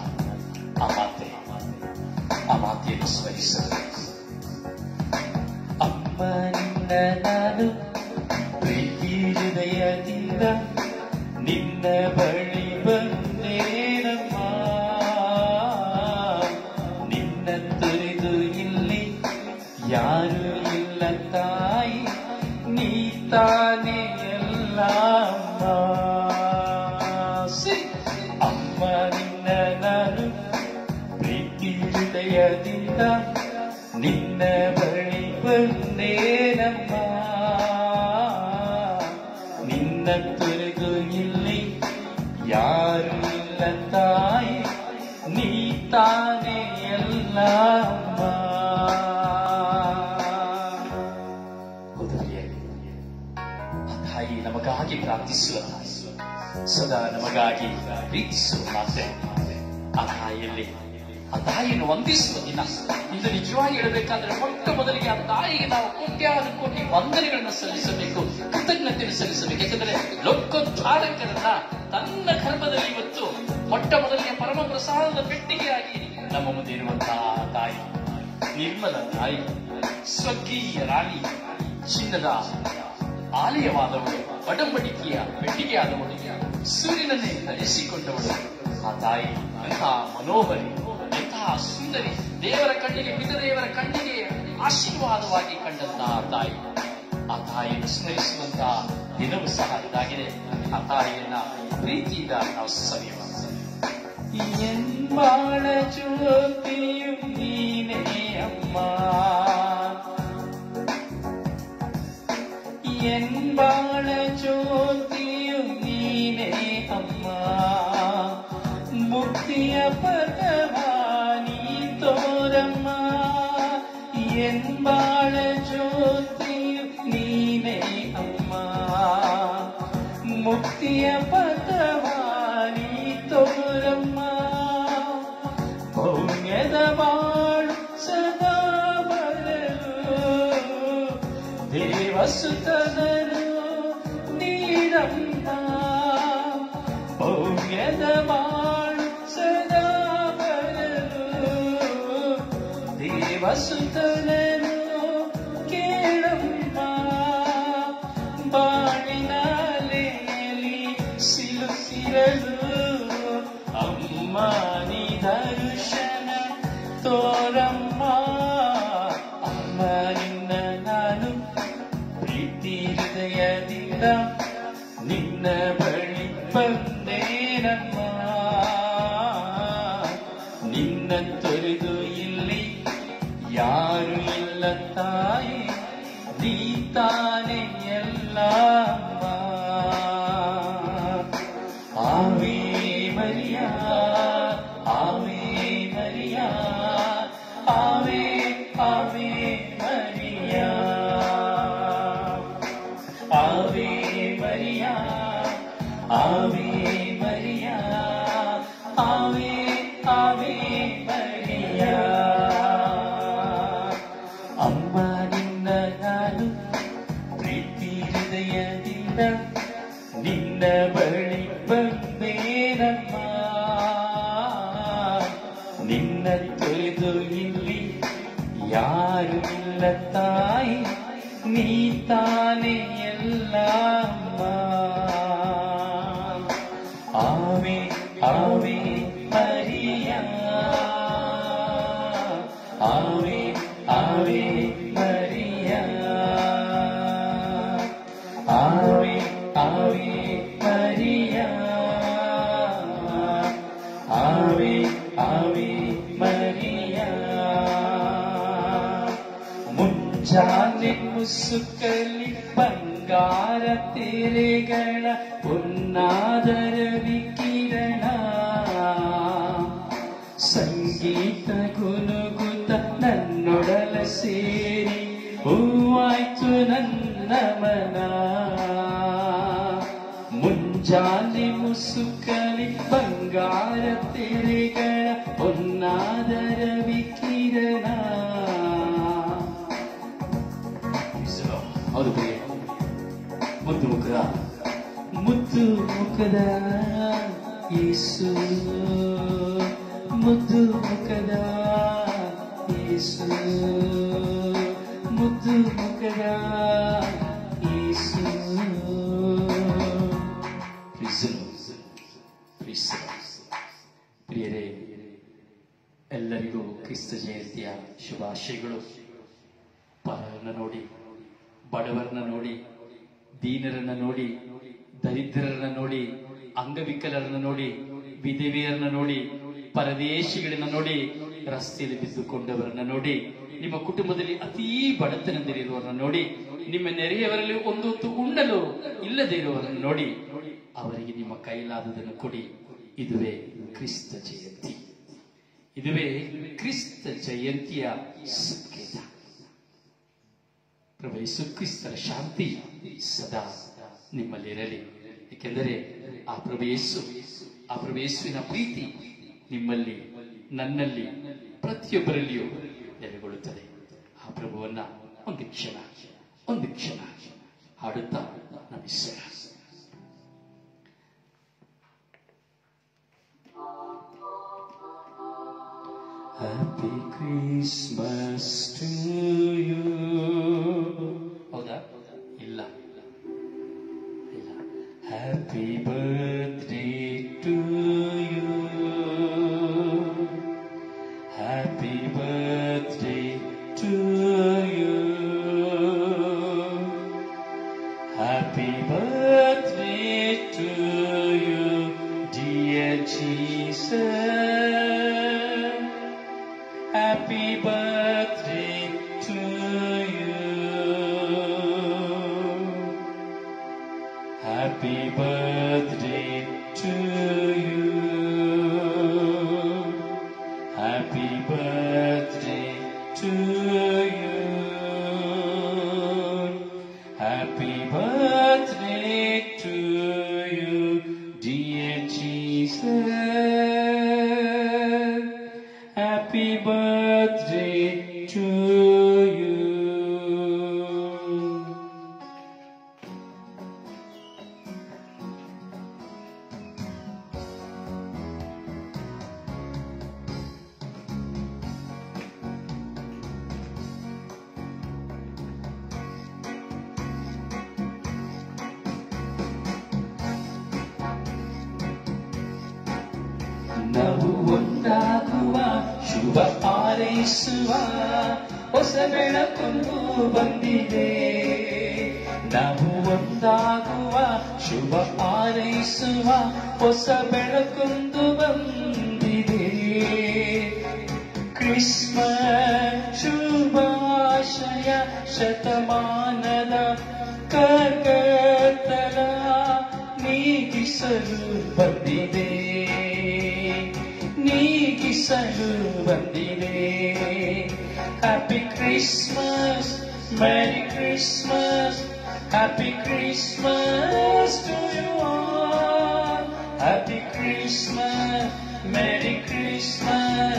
ಆ ಮಾತೆಯನ್ನು ಸ್ಮರಿಸಬೇಕು. ಅಮ್ಮ ನಿನ್ನ ನಾನು ಪ್ರೀತಿ ಹೃದಯದಿಂದ ನಿನ್ನ ಬಳಿ ಬಂದೇನಮ್ಮ. ನಿನ್ನ ತೊರೆದು ಇಲ್ಲಿ ಯಾರು ಇಲ್ಲ ತಾಯಿ, ನೀ ತಾನೇ ಎಲ್ಲ ಅಮ್ಮ. ಅಮ್ಮ ನಿನ್ನ ನಾನು ಪ್ರೀತಿ ಹೃದಯದಿಂದ ನಿನ್ನ ಬಳಿ ಬಂದೇನಮ್ಮ. ನಿನ್ನ ತೊರೆದು ಇಲ್ಲಿ ಯಾರು ಇಲ್ಲ ತಾಯಿ, ನೀ ತಾನೇ ಎಲ್ಲ ಅಮ್ಮ. ತಾಯಿ ನಮಗಾಗಿ ಪ್ರಾರ್ಥಿಸುವ ತಾಯಿ, ಸದಾ ನಮಗಾಗಿ ಪ್ರೀತಿಸುವ ಮಾತೆ. ಆ ತಾಯಿಯಲ್ಲಿ ಆ ತಾಯಿಯನ್ನು ವಂದಿಸುವ ದಿನ ಇದು. ನಿಜವಾಗಿ ಹೇಳಬೇಕಾದ್ರೆ ಮೊಟ್ಟ ಮೊದಲಿಗೆ ಆ ತಾಯಿಗೆ ನಾವು ಕೋಟಿ ವಂದನೆಗಳನ್ನು ಸಲ್ಲಿಸಬೇಕು, ಕೃತಜ್ಞತೆಯನ್ನು ಸಲ್ಲಿಸಬೇಕು. ಯಾಕಂದ್ರೆ ಲೋಕೋದ್ಧಾರಕರನ್ನ ತನ್ನ ಗರ್ಭದಲ್ಲಿ ಇವತ್ತು ಮೊಟ್ಟ ಮೊದಲಿಗೆ ಪರಮ ಪ್ರಸಾದದ ಪೆಟ್ಟಿಗೆಯಾಗಿ ನಮ್ಮ ಮುಂದೆ ಇರುವಂತಹ ತಾಯಿ, ನಿರ್ಮಲ ತಾಯಿ, ಸ್ವರ್ಗೀಯ ರಾಣಿ, ಚಿನ್ನದ ಆಲಯವಾದವಳು, ಒಡಂಬಡಿಕೆಯ ಪೆಟ್ಟಿಗೆಯಾದವಳು, ಸೂರ್ಯನನ್ನೇ ಧರಿಸಿಕೊಂಡವಳು ಆ ತಾಯಿ. ಎಂತಹ ಮನೋಹರಿ, ಎಂತಹ ಸುಂದರಿ, ದೇವರ ಕಣ್ಣಿಗೆ, ಪಿತದೇವರ ಕಣ್ಣಿಗೆ ಆಶೀರ್ವಾದವಾಗಿ ಕಂಡಂತಹ ತಾಯಿ. ಆ ತಾಯಿಯನ್ನು ಸ್ಮರಿಸುವಂತಹ ದಿನವೂ ಸಹ ಇದಾಗಿದೆ. ಆ ತಾಯಿಯನ್ನ ಪ್ರೀತಿಯಿಂದ ನಾವು ಸವಿಯುವ. ಎಂಬಾಳ ಜ್ಯೋತಿಯು ನೀನೇ ಅಮ್ಮ, ಎಂಬಾಳ ಜ್ಯೋತಿಯು ನೀನೇ ಅಮ್ಮ. ಮುಕ್ತಿಯ ಪದವಾನಿ ತೋರಮ್ಮ, ಎಂಬಾಳ ಜ್ಯೋತಿಯು ನೀನೇ ಅಮ್ಮ. ಮುಕ್ತಿಯ ಪದವಾನಿ ತೋರಮ್ಮ. ಪೌಣ್ಯದ ಬಾಳು ಸದಾ ಬರಲು ದೇವಸುತನರು ನೀರಮ್ಮ. ಪೌಣ್ಯದ ಬಾಳು ಸದಾ ಬರಲು ದೇವಸುತನರು ಕೇಳಮ್ಮ. ಬಾಳಿನ ಅಲೆಯಲ್ಲಿ ಸಿಲುಕಿರಲು ಅಮ್ಮ ನೀ ದರ್ಶನ ತೋರಮ್ಮ. ಅಮ್ಮ ನಿನ್ನ ನಾನು ಪ್ರೀತಿ ಹೃದಯದಿಂದ ನಿನ್ನ ಬಳಿ ಬಂದೇನಮ್ಮ. ನಿನ್ನ ತೊರೆದು ಇಲ್ಲಿ ಯಾರು ಇಲ್ಲ ತಾಯಿ, ನೀ ತಾನೇ ಎಲ್ಲ ಅಮ್ಮ. ಆವೆ ಮರಿಯಾ, ಆವೆ ಮರಿಯಾ, ಆವೆ ಆವೆ ಮರಿಯಾ, ಆವೆ ಮರಿಯಾ, ಆವೆ ಮರಿಯಾ, ಆವೆ ಆವೆ ಮರಿಯಾ. ಅಮ್ಮ ನಿನ್ನ ನಾನು ಪ್ರೀತಿ ಹೃದಯದಿಂದ ನಿನ್ನ ಬಳಿ ಬಂದೇನಮ್ಮ. ನಿನ್ನ ತೊರೆದು ಇಲ್ಲಿ ಯಾರು ಇಲ್ಲ ತಾಯಿ, ನೀ ತಾನೇ ಎಲ್ಲ ಅಮ್ಮ. ಆವೆ ಆವೆ ಮರಿಯಾ, ಆವೆ ಆವೆ ಮರಿಯಾ, ಆವೆ ಆವೆ ಮರಿಯಾ, ಆವೆ ಆವೆ ಮರಿಯಾ. ಮುಂಜಾನೆ ಮುಸುಕಲಿ ಬಂಗಾರ ತೆರೆಗಳ ಪುನ್ನಾದರವಿ ಕಿರಣ. ಸಂಗೀತ ಗುನುಗುತ್ತ ನನ್ನೊಡಲ ಸೇರಿ ಹೂವಾಯ್ತು ನನ್ನ ಮನ. ಮುಂಜಾನೆ ಸುಕ್ಕಲಿ ಬಂಗಾರ ತೆರೆಗಳ ಹೊನ್ನಾದರ ವಿಕಿರಣ. ಹೌದು ಪ್ರಿಯ, ಮುದ್ದು ಮುಖದ ಯೇಸು, ಮುದ್ದು ಮುಖದ ಯೇಸು, ಮುದ್ದು ಮುಖದ ಯೇಸು. ಪ್ರಿಯರೇ, ಎಲ್ಲರಿಗೂ ಕ್ರಿಸ್ತ ಜಯಂತಿಯ ಶುಭಾಶಯಗಳು. ಪರರನ್ನ ನೋಡಿ, ಬಡವರನ್ನ ನೋಡಿ, ದೀನರನ್ನ ನೋಡಿ, ದರಿದ್ರರನ್ನ ನೋಡಿ, ಅಂಗವಿಕಲರನ್ನ ನೋಡಿ, ವಿಧವೆಯರನ್ನ ನೋಡಿ, ಪರದೇಶಿಗಳನ್ನ ನೋಡಿ, ರಸ್ತೆಯಲ್ಲಿ ಬಿದ್ದುಕೊಂಡವರನ್ನ ನೋಡಿ, ನಿಮ್ಮ ಕುಟುಂಬದಲ್ಲಿ ಅತೀ ಬಡತನದಲ್ಲಿರುವವರನ್ನ ನೋಡಿ, ನಿಮ್ಮ ನೆರೆಯವರಲ್ಲಿ ಒಂದು ಹೊತ್ತು ಉಣ್ಣಲು ಇಲ್ಲದೆ ಇರುವವರನ್ನು ನೋಡಿ, ಅವರಿಗೆ ನಿಮ್ಮ ಕೈಲಾದದನ್ನು ಕೊಡಿ. ಇದುವೇ ಕ್ರಿಸ್ತ ಜಯಂತಿ, ಇದುವೇ ಕ್ರಿಸ್ತ ಜಯಂತಿಯ ಸಂಕೇತ. ಪ್ರಭು ಯೇಸು ಕ್ರಿಸ್ತರ ಶಾಂತಿ ಸದಾ ನಿಮ್ಮಲ್ಲಿರಲಿ. ಏಕೆಂದರೆ ಆ ಪ್ರಭು ಯೇಸುವಿನ ಪ್ರೀತಿ ನಿಮ್ಮಲ್ಲಿ, ನನ್ನಲ್ಲಿ, ಪ್ರತಿಯೊಬ್ಬರಲ್ಲಿಯೂ ನೆಲೆಗೊಳ್ಳುತ್ತದೆ. ಆ ಪ್ರಭುವನ್ನ ಒಂದು ಕ್ಷಣ ಹಾಡುತ್ತಾ ನಮಿಸೋಣ. Happy Christmas to you. ಹೌದಾ? ಇಲ್ಲ. Happy birthday to you. Happy birthday to you. Happy birthday to you, dear Jesus. Happy birthday to you. Happy birthday to you. Happy birthday to you. Happy birthday to you, dear Jesus. Happy birthday to you. ನಾವು ಒಂದಾಗುವ, ಶುಭ ಹಾರೈಸುವ ಹೊಸ ಬೆಳಕೊಂದು ಬಂದಿದೆ. ನಾವು ಒಂದಾಗುವ, ಶುಭ ಹಾರೈಸುವ ಹೊಸ ಬೆಳಕೊಂದು ಬಂದಿದೆ. Christmas ಶುಭಾಶಯ ಶತಮಾನದ ಕಗ್ಗತ್ತಲ ನೀಗಿಸಲು ಬಂದಿದೆ, ನೀಗಿಸಲು ಬಂದಿದೆ. Happy Christmas, Merry Christmas, Happy Christmas to you all. Happy Christmas, Merry Christmas,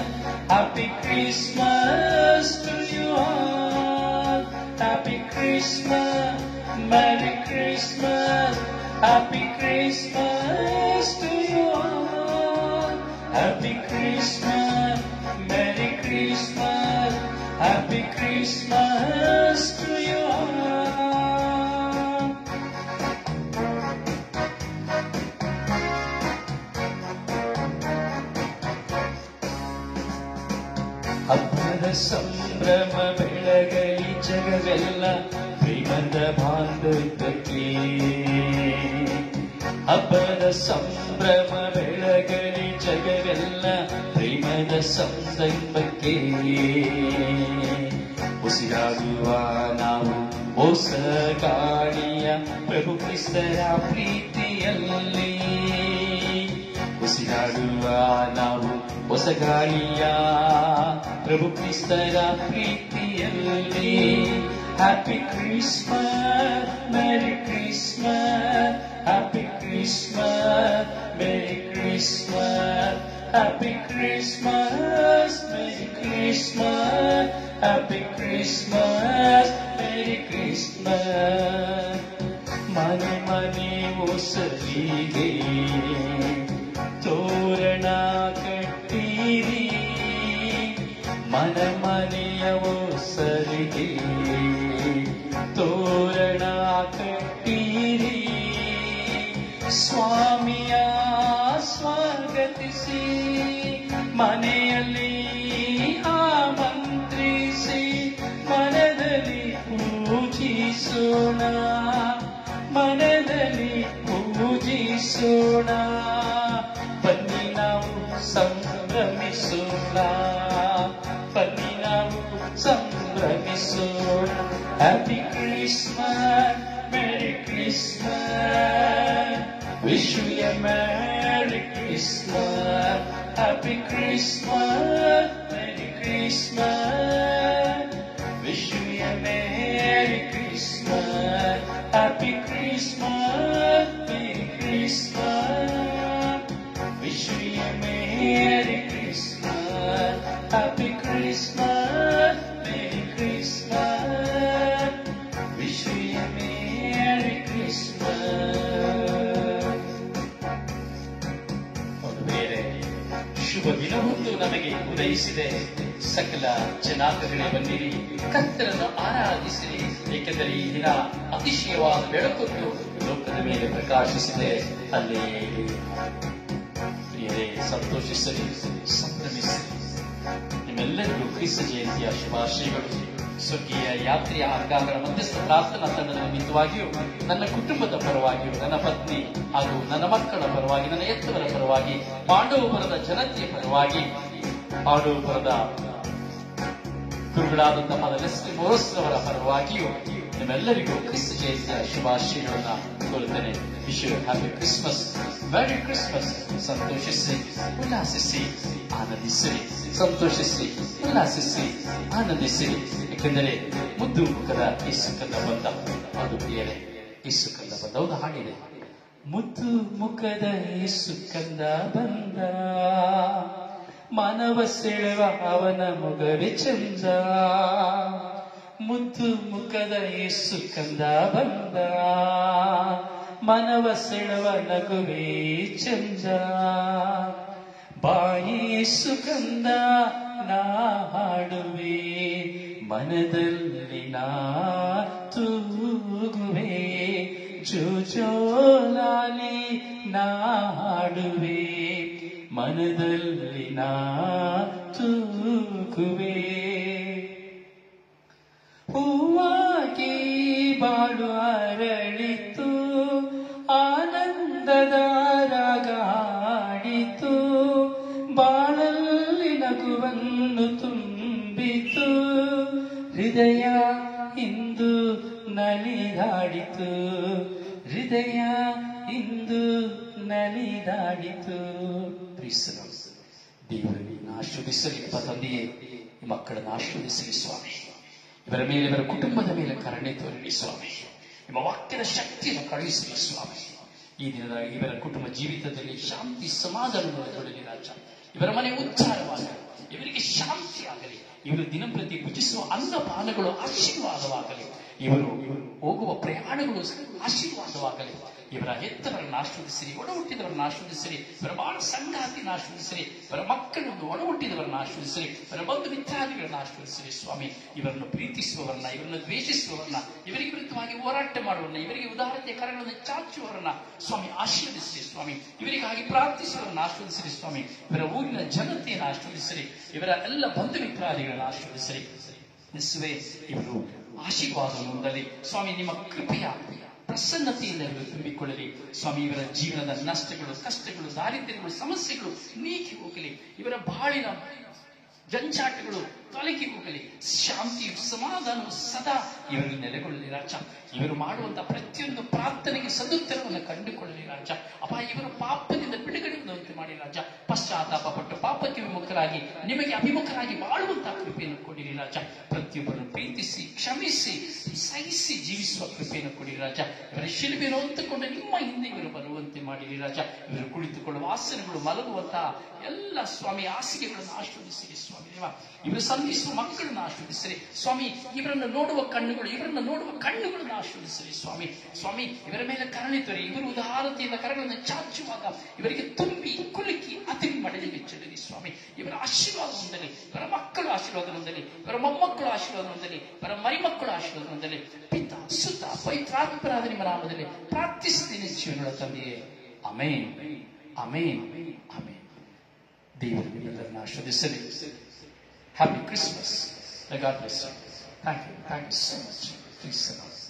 Happy Christmas to you all. Happy Christmas, Merry Christmas, Happy Christmas to you all. Happy Christmas, Merry Christmas, Happy Christmas to you all. ಹಬ್ಬದ ಸಂಭ್ರಮ ಬೆಳಗಲಿ ಜಗವೆಲ್ಲ ಪ್ರೇಮದ ಬಾಂಧವ್ಯಕ್ಕೆ. ಹಬ್ಬದ ಸಂಭ್ರಮ ಬೆಳಗಲಿ ಜಗವೆಲ್ಲ ಪ್ರೇಮದ ಸಂದರ್ಭಕ್ಕೆ. ಉಸಿರಾಡುವ ನಾವು ಹೊಸ ಗಾಳಿಯ ಪ್ರಭು ಕ್ರಿಸ್ತರ ಪ್ರೀತಿಯಲ್ಲಿ. ಉಸಿರಾಡುವ ನಾವು ಹೊಸ ಗಾಳಿಯ ಪ್ರಭು ಕ್ರಿಸ್ತರ ಪ್ರೀತಿಯಲ್ಲಿ. Happy Christmas, Merry Christmas, Happy Christmas, Merry Christmas, Happy Christmas, Merry Christmas, Happy Christmas, Merry Christmas. ಮನೆ ಮನೆ ಒಸಲಿಗೆ ತೋರಣ ಕಟ್ಟಿರಿ, ಮನ ಮನೆಯ ಒಸಲಿಗೆ ತೋರಣ ಕಟ್ಟಿರಿ, ಸ್ವಾಮಿಯ ಸ್ವಾಗತಿಸಿ ಮನೆಯಲ್ಲಿ ಆಮಂತ್ರಿಸಿ ಮನದಲ್ಲಿ ಪೂಜಿಸೋಣ, ಮನದಲ್ಲಿ ಪೂಜಿಸೋಣ. ಬನ್ನಿ ನಾವು ಸಂಭ್ರಮಿಸೋಣ, ಬನ್ನಿ ನಾವು ಸಂಭ್ರಮಿಸೋಣ. Happy Christmas, merry Christmas, wish you a merry Christmas. Happy Christmas, merry Christmas, wish you a merry Christmas. Happy Christmas, Merry Christmas, wish you a Merry Christmas. Happy Christmas, Merry Christmas, wish you a Merry Christmas. ಒಂದು ಬೇರೆ ಶುಭ ದಿನವೊಂದು ನಮಗೆ ಉದಯಿಸಿದೆ. ಸಕಲ ಜನಾಂಗಗಳೇ ಬನ್ನಿರಿ, ಕರ್ತರನ್ನು ಆರಾಧಿಸಿರಿ, ಏಕೆಂದರೆ ಈ ದಿನ ಅತಿಶಯವಾದ ಬೆಳಕನ್ನು ಲೋಕದ ಮೇಲೆ ಪ್ರಕಾಶಿಸಿದೆ. ಅಲ್ಲಿ ಪ್ರಿಯರೇ, ಸಂತೋಷಿಸಲಿ, ಸಂಭ್ರಮಿಸಲಿ. ನಿಮ್ಮೆಲ್ಲರಿಗೂ ಕ್ರಿಸ್ತ ಜಯಂತಿಯ ಶುಭಾಶಯಗಳು. ಸ್ವರ್ಗೀಯ ಯಾತ್ರೆಯ ಅಂಗಾಂಗಗಳ ಮಧ್ಯಸ್ಥ ಪ್ರಾರ್ಥನಾ ತಂಡದ ನಿಮಿತ್ತವಾಗಿಯೂ, ನನ್ನ ಕುಟುಂಬದ ಪರವಾಗಿಯೂ, ನನ್ನ ಪತ್ನಿ ಹಾಗೂ ನನ್ನ ಮಕ್ಕಳ ಪರವಾಗಿ, ನನ್ನ ಎತ್ತವರ ಪರವಾಗಿ, ಪಾಂಡವಪುರದ ಜನತೆಯ ಪರವಾಗಿ, ಪಾಂಡವಪುರದ ಗುರುಗಳಾದಂತಹ ಲೆಸ್ಲಿ ಮೊರೋಸ್ರವರ ಪರವಾಗಿಯೂ ನಿಮ್ಮೆಲ್ಲರಿಗೂ ಕ್ರಿಸ್ತ ಜಯಂತಿಯ ಶುಭಾಶಯಗಳನ್ನ ಕೋರುತ್ತೇನೆ. Wish you happy Christmas, merry Christmas. ಸಂತೋಷಿಸಿ, ಉಲ್ಲಾಸಿಸಿ, ಆನಂದಿಸಿರಿ. ಸಂತೋಷಿಸಿ, ಉಲ್ಲಾಸಿಸಿ, ಆನಂದಿಸಿರಿ. ಏಕೆಂದರೆ ಮುದ್ದು ಮುಖದ ಯೇಸು ಕಂದ ಬಂದ. ಅದು ಪ್ರಿಯರೇ, ಯೇಸು ಕಂದ ಬಂದ ಒಂದು ಹಾಡಿದೆ. ಮುದ್ದು ಮುಖದ ಯೇಸು ಕಂದ ಬಂದ, ಮಾನವ ಸೆಳೆವ ಅವನ ಮುಖವೇ ಚಂದ. ಮುದ್ದು ಮುಖದ ಯೇಸು ಕಂದ ಬಂದ, ಮಾನವ ಸೆಳೆವ ನಗುವೇ ಚಂದ. ಬಾಯಿ ಯೇಸು ಕಂದ ನಾ ಹಾಡುವೆ, ಮನದಲ್ಲಿ ನಾ ತೂಗುವೆ. ಜೋಜೋಲಾಲಿ ನಾ ಹಾಡುವೆ, ಮನದಲ್ಲಿ ನಾ ತೂಗುವೆ. ಹೂವಾಗಿ ಬಾಳು ಅರಳಿತು, ಆನಂದದ ರಾಗ ಹಾಡಿತು, ಬಾಳಲ್ಲಿ ನಗುವನ್ನು ತುಂಬಿತು. ಹೃದಯ ಇಂದು ನಲಿದಾಡಿತು, ಹೃದಯ ಇಂದು ನಲಿದಾಡಿತು. ದೇವರನ್ನು ಆಶೀರ್ವದಿಸಲಿ ತಂದೆಯೇ, ಈ ಮಕ್ಕಳನ್ನು ಆಶೀರ್ವದಿಸಲಿ ಸ್ವಾಮಿ. ಇವರ ಮೇಲೆ, ಇವರ ಕುಟುಂಬದ ಮೇಲೆ ಕರುಣೆ ತೋರಲಿ ಸ್ವಾಮಿ. ನಿಮ್ಮ ವಾಕ್ಯದ ಶಕ್ತಿಯನ್ನು ಕಳುಹಿಸಲಿ ಸ್ವಾಮಿ. ಈ ದಿನದ ಇವರ ಕುಟುಂಬ ಜೀವಿತದಲ್ಲಿ ಶಾಂತಿ ಸಮಾಧಾನವನ್ನು ಕೊಡಲಿ ರಾಜ. ಇವರ ಮನೆ ಉದ್ಧಾರವಾಗಲಿ, ಇವರಿಗೆ ಶಾಂತಿ ಆಗಲಿ. ಇವರು ದಿನಂಪ್ರತಿ ಭುಜಿಸುವ ಅನ್ನಪಾನಗಳು ಆಶೀರ್ವಾದವಾಗಲಿ. ಇವರು ಹೋಗುವ ಪ್ರಯಾಣಗಳು ಆಶೀರ್ವಾದವಾಗಲಿ. ಇವರ ಹೆತ್ತವರನ್ನು ಆಶೀರ್ವದಿಸಿರಿ, ಒಡ ಹುಟ್ಟಿದವರನ್ನು ಆಶೀರ್ವದಿಸಿರಿ. ಇವರ ಬಾಳ ಸಂಗಾತಿಯನ್ನು ಆಶೀರ್ವದಿಸಿರಿ. ಇವರ ಮಕ್ಕಳನ್ನು ಒಡ ಹುಟ್ಟಿದವರನ್ನು ಆಶೀರ್ವದಿಸಿರಿ. ಇವರ ಬಂಧು ಮಿತ್ರಾದಿಗಳನ್ನು ಆಶೀರ್ವದಿಸಿರಿ ಸ್ವಾಮಿ. ಇವರನ್ನು ಪ್ರೀತಿಸುವವರನ್ನ, ಇವರನ್ನು ದ್ವೇಷಿಸುವವರನ್ನ, ಇವರಿಗೆ ವಿರುದ್ಧವಾಗಿ ಹೋರಾಟ ಮಾಡುವವರನ್ನ, ಇವರಿಗೆ ಉದಾರತೆ ಕರಗಳನ್ನು ಚಾಚುವವರನ್ನ ಸ್ವಾಮಿ ಆಶೀರ್ವದಿಸಿರಿ ಸ್ವಾಮಿ. ಇವರಿಗಾಗಿ ಪ್ರಾರ್ಥಿಸುವವರನ್ನು ಆಶೀರ್ವದಿಸಿರಿ ಸ್ವಾಮಿ. ಇವರ ಊರಿನ ಜನತೆಯನ್ನು ಆಶೀರ್ವದಿಸಿರಿ. ಇವರ ಎಲ್ಲ ಬಂಧು ಮಿತ್ರಾದಿಗಳನ್ನು ಆಶೀರ್ವದಿಸಿರಿ. ಯೇಸುವೇ, ಇವರು ಆಶೀರ್ವಾದವನ್ನು ಹೊಂದಲಿ ಸ್ವಾಮಿ. ನಿಮ್ಮ ಕೃಪೆಯ ಪ್ರಸನ್ನತೆಯಿಂದ ಇವರು ತುಂಬಿಕೊಳ್ಳಲಿ ಸ್ವಾಮಿ. ಇವರ ಜೀವನದ ನಷ್ಟಗಳು, ಕಷ್ಟಗಳು, ದಾರಿದ್ರ್ಯಗಳು, ಸಮಸ್ಯೆಗಳು ನೀಗಿ ಹೋಗಲಿ. ಇವರ ಬಾಳಿನ ಜಂಜಾಟಗಳು ತೊಲಗಿ ಹೋಗಲಿ. ಶಾಂತಿಯು ಸಮಾಧಾನವು ಸದಾ ಇವರಲ್ಲಿ ನೆಲೆಗೊಳ್ಳಲಿ ರಾಜ. ಇವರು ಮಾಡುವಂತಹ ಪ್ರತಿಯೊಂದು ಪ್ರಾರ್ಥನೆಗೆ ಸದುತ್ತರವನ್ನು ಕಂಡುಕೊಳ್ಳಲಿ ರಾಜ. ಅಪ್ಪ, ಇವರ ಪಾಪದಿಂದ ಬಿಡುಗಡೆ ಹೊಂದುವಂತೆ ಮಾಡಿ ರಾಜ. ಪಶ್ಚಾತ್ತಾಪ ಪಟ್ಟು ಪಾಪಕ್ಕೆ ವಿಮುಖರಾಗಿ ನಿಮಗೆ ಅಭಿಮುಖರಾಗಿ ಬಾಳುವಂತಹ ಕೃಪೆಯನ್ನು ಕೊಡಿರಿ ರಾಜ. ಪ್ರತಿಯೊಬ್ಬರನ್ನು ಪ್ರೀತಿಸಿ, ಕ್ಷಮಿಸಿ, ಸಹಿಸಿ ಜೀವಿಸುವ ಕೃಪೆಯನ್ನು ಕೊಡಿರಿ ರಾಜ. ಇವರ ಶಿಲುಬೆಯನ್ನು ಹೊತ್ತುಕೊಂಡು ನಿಮ್ಮ ಹಿಂದೆ ಇವರು ಬರುವಂತೆ ಮಾಡಿರಿ ರಾಜ. ಇವರು ಕುಳಿತುಕೊಳ್ಳುವ ಆಸನಗಳು, ಮಲಗುವಂತಹ ಎಲ್ಲ ಸ್ವಾಮಿ ಹಾಸಿಗೆಗಳನ್ನು ಆಶೀರ್ವದಿಸಿರಿ ಸ್ವಾಮಿ ದೇವ. ಇವರು ಸಂಧಿಸುವ ಮಕ್ಕಳನ್ನು ಆಶೀರ್ವದಿಸಿರಿ ಸ್ವಾಮಿ. ಇವರನ್ನು ನೋಡುವ ಕಣ್ಣುಗಳನ್ನು ಆಶೀರ್ವದಿಸಿರಿ ಸ್ವಾಮಿ. ಸ್ವಾಮಿ, ಇವರ ಮೇಲೆ ಕರುಣೆ ತೋರಿ. ಇವರು ಉದಾರತೆಯಿಂದ ಕರಗಳನ್ನು ಚಾಚುವಾಗ ಇವರಿಗೆ ತುಂಬಿ ಕುಲುಕಿ ಅತಿರಿ ಮಡಲಿಗೆ ಚೆಲ್ಲಿರಿ ಸ್ವಾಮಿ. ಇವರ ಆಶೀರ್ವಾದ ಹೊಂದಲಿ, ಇವರ ಮಕ್ಕಳು ಆಶೀರ್ವಾದ ಹೊಂದಲಿ, ಇವರ ಮೊಮ್ಮಕ್ಕಳು ಆಶೀರ್ವಾದ ಹೊಂದಲಿ, ಇವರ ಮರಿಮಕ್ಕಳು ಆಶೀರ್ವಾದ ಹೊಂದಲಿ. ಪಿತ ಸುತ ಪವಿತ್ರಾತ್ಮರಾದ ನಿಮ್ಮ ನಾಮದಲ್ಲಿ ಪ್ರಾರ್ಥಿಸುತ್ತೇನೆ ಜೀವನದ ತಂದೆಯೇ. ಆಮೇನ್, ಆಮೇನ್, ಆಮೇನ್. ದೇವರು ನಿಮ್ಮೆಲ್ಲರನ್ನ ಆಶೀರ್ವದಿಸಲಿ. Happy Christmas. God bless you. Thank you so much. Please sit down.